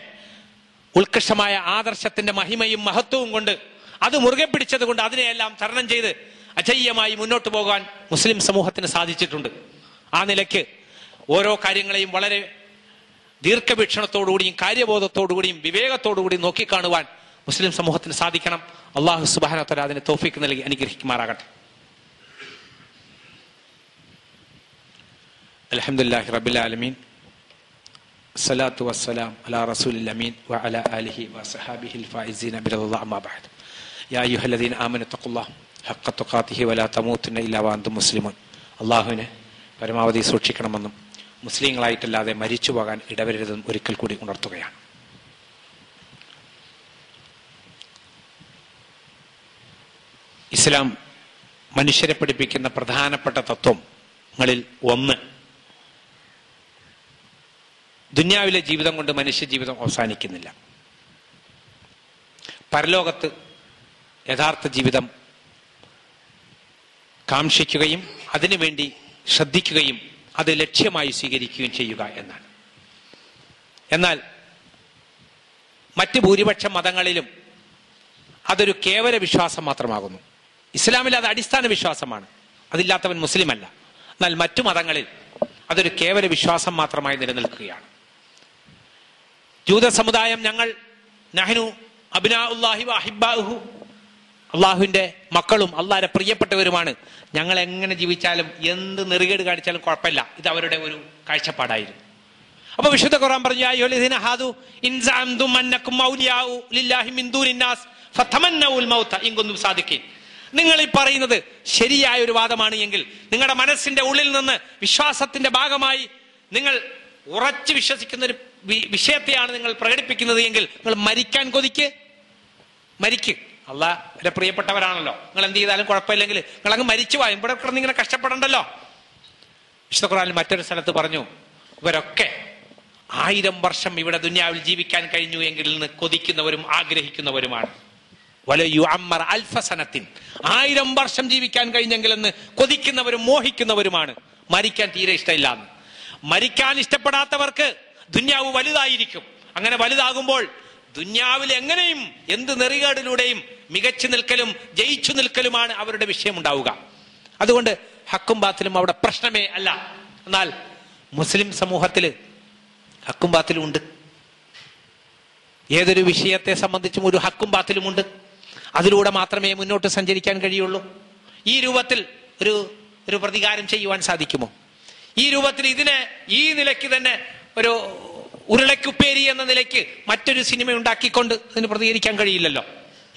ഉത്കൃഷ്ടമായ ആദർശത്തിന്റെ മഹിമയും മഹത്വവും കൊണ്ട് അത് മുറുകെ പിടിച്ചത് കൊണ്ട് അതിനെയെല്ലാം തരണം ചെയ്ത് അജയ്യമായി മുന്നോട്ട് പോകാൻ മുസ്ലിം സമൂഹത്തിന് സാധിച്ചിട്ടുണ്ട്. ആ നിലയ്ക്ക് ഓരോ കാര്യങ്ങളെയും വളരെ ദീർഘവീക്ഷണത്തോടുകൂടിയും കാര്യബോധത്തോടുകൂടിയും വിവേകത്തോടുകൂടിയും നോക്കിക്കാണുവാൻ മുസ്ലിം സമൂഹത്തിന് സാധിക്കണം. അല്ലാഹു സുബ്ഹാനഹു വ തആല അതിന് തൗഫീഖ് നൽകി അനുഗ്രഹിക്കുമാറാകട്ടെ. അൽഹംദുലില്ലാഹി റബ്ബിൽ ആലമീൻ, സ്വലാത്തു വസ്സലാം അലാ റസൂലിൽ അമീൻ വഅലാ ആലിഹി വസഹാബിഹിൽ ഫായിസീന ബിറളില്ലാഹി അമ്മാ ബഅദ്. യാ അയ്യുഹല്ലദീന ആമനു തഖുല്ലാഹ ഹഖ്ക തുഖാതിഹി വലാ തമൂതുന്ന ഇല്ലാ വഅൻതും മുസ്ലിമൂൻ. അല്ലാഹുവിനെ പരമാവധി സൂക്ഷിക്കണമെന്നും മുസ്ലിങ്ങളായിട്ടല്ലാതെ മരിച്ചു പോകാൻ ഇടവരരുതെന്നും ഒരിക്കൽ കൂടി ഉണർത്തുകയാണ്. ഇസ്ലാം മനുഷ്യരെ പഠിപ്പിക്കുന്ന പ്രധാനപ്പെട്ട തത്വങ്ങളിൽ ഒന്ന്, ദുന്യാവിലെ ജീവിതം കൊണ്ട് മനുഷ്യ ജീവിതം അവസാനിക്കുന്നില്ല. പരലോകത്ത് യഥാർത്ഥ ജീവിതം കാക്ഷിക്കുകയും അതിനുവേണ്ടി ശ്രദ്ധിക്കുകയും അത് ലക്ഷ്യമായി സ്വീകരിക്കുകയും ചെയ്യുക എന്നാണ്. എന്നാൽ മറ്റ് ഭൂരിപക്ഷ മതങ്ങളിലും അതൊരു കേവല വിശ്വാസം മാത്രമാകുന്നു. ഇസ്ലാമിൽ അത് അടിസ്ഥാന വിശ്വാസമാണ്, അതില്ലാത്തവൻ മുസ്ലിം അല്ല. എന്നാൽ മറ്റു മതങ്ങളിൽ അതൊരു കേവല വിശ്വാസം മാത്രമായി നിലനിൽക്കുകയാണ്. ജൂത സമുദായം ഞങ്ങൾ നഹ്നു അബ്നാഉല്ലാഹി വ അഹിബ്ബാഉഹു, അള്ളാഹുവിന്റെ മക്കളും അള്ളാഹുവിന്റെ പ്രിയപ്പെട്ടവരുമാണ്, ഞങ്ങൾ എങ്ങനെ ജീവിച്ചാലും എന്ത് നെറുകേട് കാണിച്ചാലും കുഴപ്പമില്ല, ഇത് അവരുടെ ഒരു കാഴ്ചപ്പാടായിരുന്നു. അപ്പൊ വിശുദ്ധ ഖുർആൻ പറഞ്ഞു, യാ അയ്യുഹല്ലദീന ഹാദു ഇൻ സഅംതും അന്നകും ഔലിയാഉ ലില്ലാഹി മിൻ ദൂനിന്നാസ് ഫതമന്നൗൽ മൗത ഇൻ കുന്തും സാദിഖീൻ. നിങ്ങൾ ഈ പറയുന്നത് ശരിയായ ഒരു വാദമാണ് എങ്കിൽ, നിങ്ങളുടെ മനസ്സിന്റെ ഉള്ളിൽ നിന്ന് വിശ്വാസത്തിന്റെ ഭാഗമായി നിങ്ങൾ ഉറച്ചു വിശ്വസിക്കുന്ന ഒരു വിഷയത്തെയാണ് നിങ്ങൾ പ്രകടിപ്പിക്കുന്നത് എങ്കിൽ, നിങ്ങൾ മരിക്കാൻ കൊതിക്ക്, മരിക്ക്. അള്ളാഹുവിന്റെ പ്രിയപ്പെട്ടവരാണല്ലോ, നിങ്ങൾ എന്ത് ചെയ്താലും കുഴപ്പമില്ലെങ്കിൽ നിങ്ങൾ അങ്ങ് മരിച്ചു പോയി, ഇവിടെ കിടന്ന് ഇങ്ങനെ കഷ്ടപ്പെടണ്ടല്ലോ. വിശുദ്ധ ഖുർആനിൽ മറ്റൊരു സ്ഥലത്ത് പറഞ്ഞു, ഇവരൊക്കെ 1000 വർഷം ഇവിടെ ദുനിയാവിൽ ജീവിക്കാൻ കഴിഞ്ഞു എങ്കിൽ നിന്ന് കൊതിക്കുന്നവരും ആഗ്രഹിക്കുന്നവരുമാണ്. വലയു അമ്മർ അൽഫസനത്തിൻ, 1000 വർഷം ജീവിക്കാൻ കഴിഞ്ഞെങ്കിൽ എന്ന് കൊതിക്കുന്നവരും മോഹിക്കുന്നവരുമാണ്. മരിക്കാൻ തീരെ ഇഷ്ടമില്ലാന്ന്. മരിക്കാൻ ഇഷ്ടപ്പെടാത്തവർക്ക് ദുന്യാവ് വലുതായിരിക്കും. അങ്ങനെ വലുതാകുമ്പോൾ ദുന്യാവിൽ എങ്ങനെയും എന്ത് നെറികേടിലൂടെയും മികച്ചു നിൽക്കലും ജയിച്ചു നിൽക്കലുമാണ് അവരുടെ വിഷയം ഉണ്ടാവുക. അതുകൊണ്ട് ഹക്കും ബാത്തിലും അവിടെ പ്രശ്നമേ അല്ല. എന്നാൽ മുസ്ലിം സമൂഹത്തിൽ ഹക്കും ബാത്തിലും ഉണ്ട്. ഏതൊരു വിഷയത്തെ സംബന്ധിച്ചും ഒരു ഹക്കും ബാത്തിലുമുണ്ട്. അതിലൂടെ മാത്രമേ മുന്നോട്ട് സഞ്ചരിക്കാൻ കഴിയുള്ളൂ. ഈ രൂപത്തിൽ ഒരു പ്രതികാരം ചെയ്യുവാൻ സാധിക്കുമോ? ഈ രൂപത്തിൽ ഇതിനെ ഈ നിലയ്ക്ക് തന്നെ ഒരു ഉരുളക്കുപ്പേരി എന്ന നിലയ്ക്ക് മറ്റൊരു സിനിമ ഉണ്ടാക്കിക്കൊണ്ട് ഇതിന് പ്രതികരിക്കാൻ കഴിയില്ലല്ലോ.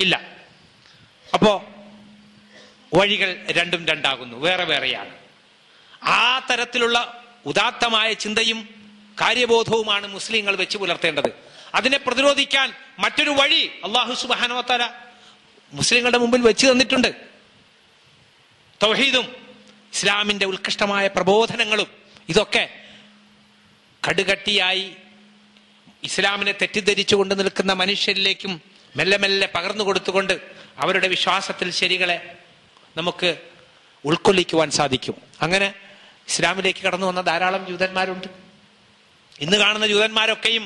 ഇല്ല. അപ്പോ വഴികൾ രണ്ടും രണ്ടാകുന്നു, വേറെ വേറെയാണ്. ആ തരത്തിലുള്ള ഉദാത്തമായ ചിന്തയും കാര്യബോധവുമാണ് മുസ്ലിങ്ങൾ വെച്ച് പുലർത്തേണ്ടത്. അതിനെ പ്രതിരോധിക്കാൻ മറ്റൊരു വഴി അല്ലാഹു സുബ്ഹാനഹു വ തആല മുസ്ലിങ്ങളുടെ മുമ്പിൽ വെച്ച് തന്നിട്ടുണ്ട്. തൗഹീദും ഇസ്ലാമിന്റെ ഉത്കൃഷ്ടമായ പ്രബോധനങ്ങളും ഇതൊക്കെ കടുകട്ടിയായി ഇസ്ലാമിനെ തെറ്റിദ്ധരിച്ചു കൊണ്ട് നിൽക്കുന്ന മനുഷ്യരിലേക്കും മെല്ലെ മെല്ലെ പകർന്നു കൊടുത്തുകൊണ്ട് അവരുടെ വിശ്വാസത്തിൽ ശരികളെ നമുക്ക് ഉൾക്കൊള്ളിക്കുവാൻ സാധിക്കും. അങ്ങനെ ഇസ്ലാമിലേക്ക് കടന്നു വന്ന ധാരാളം ജൂതന്മാരുണ്ട്. ഇന്ന് കാണുന്ന ജൂതന്മാരൊക്കെയും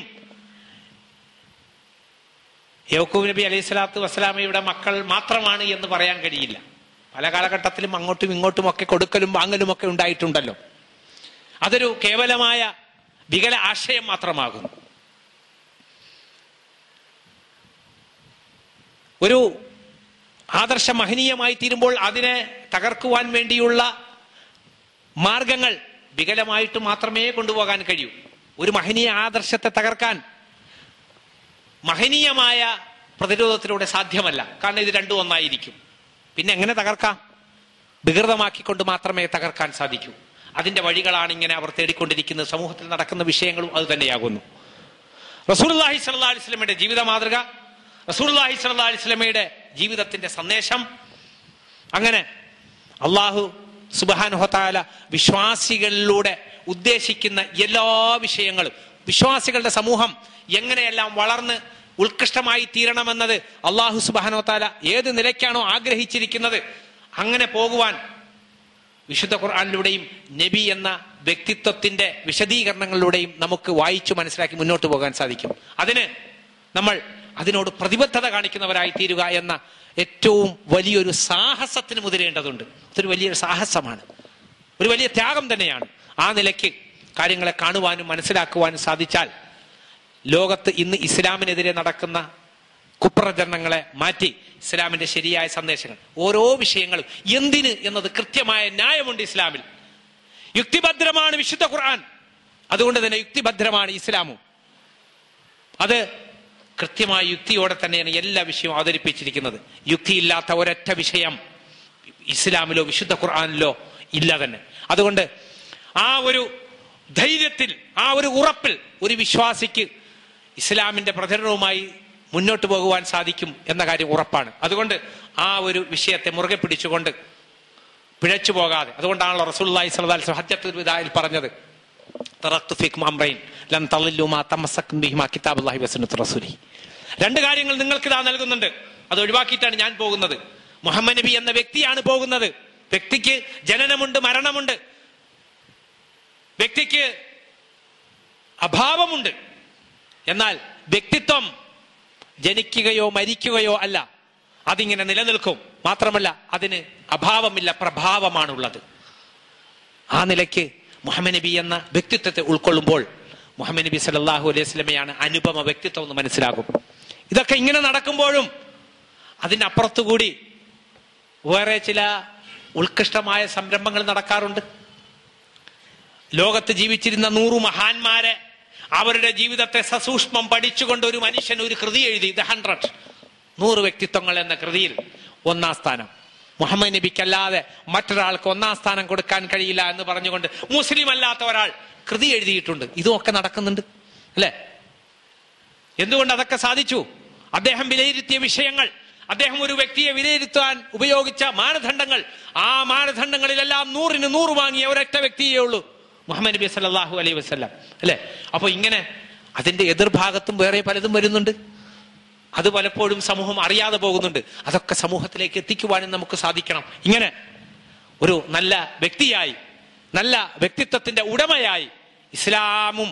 യാക്കൂബ് നബി അലൈഹി സ്വലാത്തു വസ്സലാമയുടെ മക്കൾ മാത്രമാണ് എന്ന് പറയാൻ കഴിയില്ല. പല കാലഘട്ടത്തിലും അങ്ങോട്ടും ഇങ്ങോട്ടും ഒക്കെ കൊടുക്കലും വാങ്ങലും ഒക്കെ ഉണ്ടായിട്ടുണ്ടല്ലോ. അതൊരു കേവലമായ വികല ആശയം മാത്രമാകുന്നു. ഒരു ആദർശ മഹനീയമായി തീരുമ്പോൾ അതിനെ തകർക്കുവാൻ വേണ്ടിയുള്ള മാർഗങ്ങൾ വികലമായിട്ട് മാത്രമേ കൊണ്ടുപോകാൻ കഴിയൂ. ഒരു മഹനീയ ആദർശത്തെ തകർക്കാൻ മഹനീയമായ പ്രതിരോധത്തിലൂടെ സാധ്യമല്ല. കാരണം ഇത് രണ്ടും ഒന്നായിരിക്കും. പിന്നെ എങ്ങനെ തകർക്കാം? വികൃതമാക്കിക്കൊണ്ട് മാത്രമേ തകർക്കാൻ സാധിക്കൂ. അതിന്റെ വഴികളാണ് ഇങ്ങനെ അവർ തേടിക്കൊണ്ടിരിക്കുന്നത്. സമൂഹത്തിൽ നടക്കുന്ന വിഷയങ്ങളും അത് തന്നെയാകുന്നു. റസൂലുള്ളാഹി സ്വല്ലല്ലാഹു അലൈഹി വസല്ലമയുടെ ജീവിത മാതൃക, റസൂലുള്ളാഹി സ്വല്ലല്ലാഹു അലൈഹി വസല്ലമയുടെ ജീവിതത്തിന്റെ സന്ദേശം, അങ്ങനെ അല്ലാഹു സുബ്ഹാനഹു വ തആല വിശ്വാസികളിലൂടെ ഉദ്ദേശിക്കുന്ന എല്ലാ വിഷയങ്ങളും, വിശ്വാസികളുടെ സമൂഹം എങ്ങനെയെല്ലാം വളർന്ന് ഉത്കൃഷ്ടമായി തീരണമെന്നത് അല്ലാഹു സുബ്ഹാനഹു വ തആല ഏത് നിലയ്ക്കാണോ ആഗ്രഹിച്ചിരിക്കുന്നത് അങ്ങനെ പോകുവാൻ വിശുദ്ധ ഖുർആനിലൂടെയും നബി എന്ന വ്യക്തിത്വത്തിന്റെ വിശദീകരണങ്ങളിലൂടെയും നമുക്ക് വായിച്ചു മനസ്സിലാക്കി മുന്നോട്ട് പോകാൻ സാധിക്കും. അതിന് നമ്മൾ അതിനോട് പ്രതിബദ്ധത കാണിക്കുന്നവരായി തീരുക എന്ന ഏറ്റവും വലിയൊരു സാഹസത്തിന് മുതിരേണ്ടതുണ്ട്. അതൊരു വലിയൊരു സാഹസമാണ്, ഒരു വലിയ ത്യാഗം തന്നെയാണ്. ആ നിലയ്ക്ക് കാര്യങ്ങളെ കാണുവാനും മനസ്സിലാക്കുവാനും സാധിച്ചാൽ ലോകത്ത് ഇന്ന് ഇസ്ലാമിനെതിരെ നടക്കുന്ന കുപ്രചരണങ്ങളെ മാറ്റി ഇസ്ലാമിന്റെ ശരിയായ സന്ദേശങ്ങൾ, ഓരോ വിഷയങ്ങളും എന്തിന് എന്നത് കൃത്യമായ ന്യായമുണ്ട് ഇസ്ലാമിൽ. യുക്തിഭദ്രമാണ് വിശുദ്ധ ഖുർആൻ, അതുകൊണ്ട് തന്നെ യുക്തിഭദ്രമാണ് ഇസ്ലാമും. അത് കൃത്യമായ യുക്തിയോടെ തന്നെയാണ് എല്ലാ വിഷയവും അവതരിപ്പിച്ചിരിക്കുന്നത്. യുക്തിയില്ലാത്ത ഒരൊറ്റ വിഷയം ഇസ്ലാമിലോ വിശുദ്ധ ഖുർആനിലോ ഇല്ല തന്നെ. അതുകൊണ്ട് ആ ഒരു ധൈര്യത്തിൽ, ആ ഒരു ഉറപ്പിൽ ഒരു വിശ്വാസിക്ക് ഇസ്ലാമിന്റെ പ്രചരണവുമായി മുന്നോട്ട് പോകുവാൻ സാധിക്കും എന്ന കാര്യം ഉറപ്പാണ്. അതുകൊണ്ട് ആ ഒരു വിഷയത്തെ മുറുകെ പിടിച്ചുകൊണ്ട് പിഴച്ചു പോകാതെ, അതുകൊണ്ടാണല്ലോ റസൂലുള്ളാഹി സ്വല്ലല്ലാഹു അലൈഹി വസല്ലം ഹജ്ജത്തുൽ വിദാഇൽ പറഞ്ഞത്, തറക്തു ഫീകും അംറൈൻ ലൻ തളില്ലു മാ തമസ്സക്തും ബിഹിമാ കിതാബുല്ലാഹി വസുന്നത്തു റസൂലിഹി. രണ്ട് കാര്യങ്ങൾ നിങ്ങൾക്ക് ഇതാ നൽകുന്നുണ്ട്, അത് ഒഴിവാക്കിയിട്ടാണ് ഞാൻ പോകുന്നത്. മുഹമ്മദ് നബി എന്ന വ്യക്തിയാണ് പോകുന്നത്. വ്യക്തിക്ക് ജനനമുണ്ട്, മരണമുണ്ട്, വ്യക്തിക്ക് അഭാവമുണ്ട്. എന്നാൽ വ്യക്തിത്വം ജനിക്കുകയോ മരിക്കുകയോ അല്ല, അതിങ്ങനെ നിലനിൽക്കും. മാത്രമല്ല അതിന് അഭാവമില്ല, പ്രഭാവമാണുള്ളത്. ആ നിലയ്ക്ക് മുഹമ്മദ് നബി എന്ന വ്യക്തിത്വത്തെ ഉൾക്കൊള്ളുമ്പോൾ മുഹമ്മദ് നബി സല്ലല്ലാഹു അലൈഹി വസല്ലമയാണ് അനുപമ വ്യക്തിത്വം എന്ന് മനസ്സിലാകും. ഇതൊക്കെ ഇങ്ങനെ നടക്കുമ്പോഴും അതിനപ്പുറത്തുകൂടി വേറെ ചില ഉത്കൃഷ്ടമായ സംരംഭങ്ങൾ നടക്കാറുണ്ട്. ലോകത്ത് ജീവിച്ചിരുന്ന 100 മഹാന്മാരെ, അവരുടെ ജീവിതത്തെ സസൂക്ഷ്മം പഠിച്ചുകൊണ്ട് ഒരു മനുഷ്യൻ ഒരു കൃതി എഴുതി, ദ 100 വ്യക്തിത്വങ്ങൾ എന്ന കൃതിയിൽ 1-ാം സ്ഥാനം. മുഹമ്മദ് നബിക്കല്ലാതെ മറ്റൊരാൾക്ക് ഒന്നാം സ്ഥാനം കൊടുക്കാൻ കഴിയില്ല എന്ന് പറഞ്ഞുകൊണ്ട് മുസ്ലിം അല്ലാത്ത ഒരാൾ കൃതി എഴുതിയിട്ടുണ്ട്. ഇതുമൊക്കെ നടക്കുന്നുണ്ട് അല്ലെ? എന്തുകൊണ്ട് അതൊക്കെ സാധിച്ചു? അദ്ദേഹം വിലയിരുത്തിയ വിഷയങ്ങൾ, അദ്ദേഹം ഒരു വ്യക്തിയെ വിലയിരുത്താൻ ഉപയോഗിച്ച മാനദണ്ഡങ്ങൾ, ആ മാനദണ്ഡങ്ങളിലെല്ലാം 100ന് 100 വാങ്ങിയ ഒരൊറ്റ വ്യക്തിയേ ഉള്ളൂ, മുഹമ്മദ് നബി സല്ലല്ലാഹു അലൈഹി വസല്ലം അല്ലെ? അപ്പൊ ഇങ്ങനെ അതിന്റെ എതിർഭാഗത്തും വേറെ പലതും വരുന്നുണ്ട്. അത് പലപ്പോഴും സമൂഹം അറിയാതെ പോകുന്നുണ്ട്. അതൊക്കെ സമൂഹത്തിലേക്ക് എത്തിക്കുവാനും നമുക്ക് സാധിക്കണം. ഇങ്ങനെ ഒരു നല്ല വ്യക്തിയായി, നല്ല വ്യക്തിത്വത്തിന്റെ ഉടമയായി ഇസ്ലാമും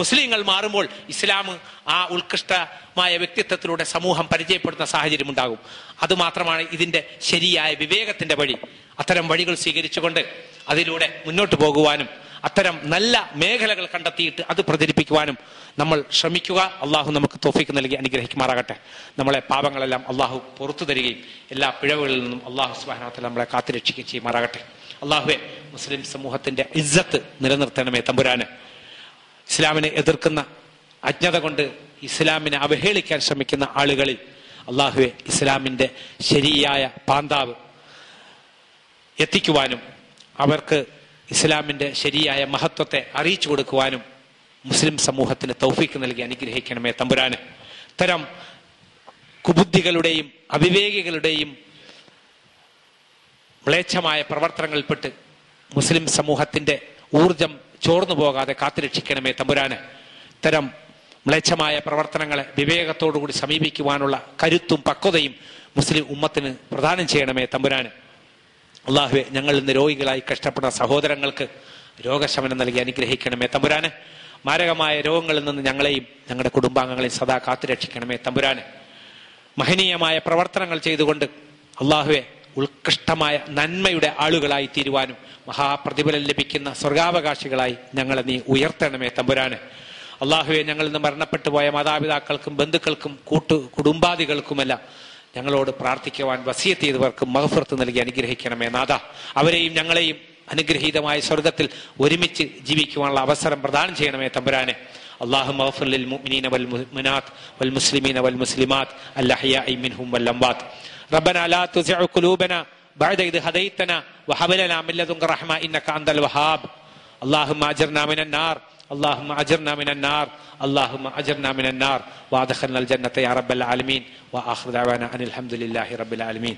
മുസ്ലിങ്ങൾ മാറുമ്പോൾ ഇസ്ലാം ആ ഉത്കൃഷ്ടമായ വ്യക്തിത്വത്തിലൂടെ സമൂഹം പരിചയപ്പെടുന്ന സാഹചര്യം ഉണ്ടാകും. അതുമാത്രമാണ് ഇതിന്റെ ശരിയായ വിവേകത്തിന്റെ വഴി. അത്തരം വഴികൾ സ്വീകരിച്ചുകൊണ്ട് അതിലൂടെ മുന്നോട്ട് പോകുവാനും അത്തരം നല്ല മേഖലകൾ കണ്ടെത്തിയിട്ട് അത് പ്രചരിപ്പിക്കുവാനും നമ്മൾ ശ്രമിക്കുക. അള്ളാഹു നമുക്ക് തൗഫീഖ് നൽകി അനുഗ്രഹിക്കുമാറാകട്ടെ. നമ്മളെ പാപങ്ങളെല്ലാം അള്ളാഹു പുറത്തു തരികയും എല്ലാ പിഴവുകളിൽ നിന്നും അള്ളാഹു സുബ്ഹാനഹു വ തആല നമ്മളെ കാത്തുരക്ഷിക്കുകയും ചെയ്യുമാറാകട്ടെ. അള്ളാഹുവെ, മുസ്ലിം സമൂഹത്തിന്റെ ഇസ്സത്ത് നിലനിർത്തണമേ തമ്പുരാന്. ഇസ്ലാമിനെ എതിർക്കുന്ന, അജ്ഞത കൊണ്ട് ഇസ്ലാമിനെ അവഹേളിക്കാൻ ശ്രമിക്കുന്ന ആളുകളിൽ അള്ളാഹുവെ ഇസ്ലാമിന്റെ ശരിയായ പാന്താവ് എത്തിക്കുവാനും അവർക്ക് ഇസ്ലാമിന്റെ ശരിയായ മഹത്വത്തെ അറിയിച്ചു കൊടുക്കുവാനും മുസ്ലിം സമൂഹത്തിന് തൗഫീഖ് നൽകി അനുഗ്രഹിക്കണമേ തമ്പുരാന്. ഇത്തരം കുബുദ്ധികളുടെയും അവിവേകികളുടെയും മ്ലേച്ഛമായ പ്രവർത്തനങ്ങളിൽപ്പെട്ട് മുസ്ലിം സമൂഹത്തിന്റെ ഊർജം ചോർന്നു പോകാതെ കാത്തുരക്ഷിക്കണമേ തമ്പുരാന്. ഇത്തരം മ്ലേച്ഛമായ പ്രവർത്തനങ്ങളെ വിവേകത്തോടുകൂടി സമീപിക്കുവാനുള്ള കരുത്തും പക്വതയും മുസ്ലിം ഉമ്മത്തിന് പ്രദാനം ചെയ്യണമേ തമ്പുരാന്. അള്ളാഹുവെ, ഞങ്ങൾ ഇന്ന് രോഗികളായി കഷ്ടപ്പെടുന്ന സഹോദരങ്ങൾക്ക് രോഗശമനം നൽകി അനുഗ്രഹിക്കണമേ തമ്പുരാന്. മാരകമായ രോഗങ്ങളിൽ നിന്ന് ഞങ്ങളെയും ഞങ്ങളുടെ കുടുംബാംഗങ്ങളെയും സദാ കാത്തുരക്ഷിക്കണമേ തമ്പുരാന്. മഹനീയമായ പ്രവർത്തനങ്ങൾ ചെയ്തുകൊണ്ട് അള്ളാഹുവെ ഉത്കൃഷ്ടമായ നന്മയുടെ ആളുകളായി തീരുവാനും മഹാപ്രതിഫലം ലഭിക്കുന്ന സ്വർഗാവകാശികളായി ഞങ്ങളെ നീ ഉയർത്തണമേ തമ്പുരാന്. അള്ളാഹുവെ, ഞങ്ങൾ ഇന്ന് മരണപ്പെട്ടു പോയ മാതാപിതാക്കൾക്കും ബന്ധുക്കൾക്കും കുടുംബാദികൾക്കുമെല്ലാം ഞങ്ങളോട് പ്രാർത്ഥിക്കുവാൻ വസിയത്ത് ചെയ്തവർക്കും മഗ്ഫിറത്ത് നൽകി അനുഗ്രഹിക്കണമേ നാഥ. അവരെയും ഞങ്ങളെയും അനുഗ്രഹീതമായ സ്വർഗത്തിൽ ഒരുമിച്ച് ജീവിക്കുവാനുള്ള അവസരം പ്രദാനം ചെയ്യണമേ തമ്പുരാനെ. اللهم اغفر للمؤمنين والمؤمنات والمسلمين والمسلمات الأحياء منهم والأموات. ربنا لا تزغ قلوبنا بعد إذ هديتنا وهب لنا من لدنك رحمة إنك أنت الوهاب. اللهم أجرنا من النار، اللهم أجرنا من النار، اللهم أجرنا من النار وأدخلنا الجنة يا رب العالمين. وآخر دعوانا أن الحمد لله رب العالمين.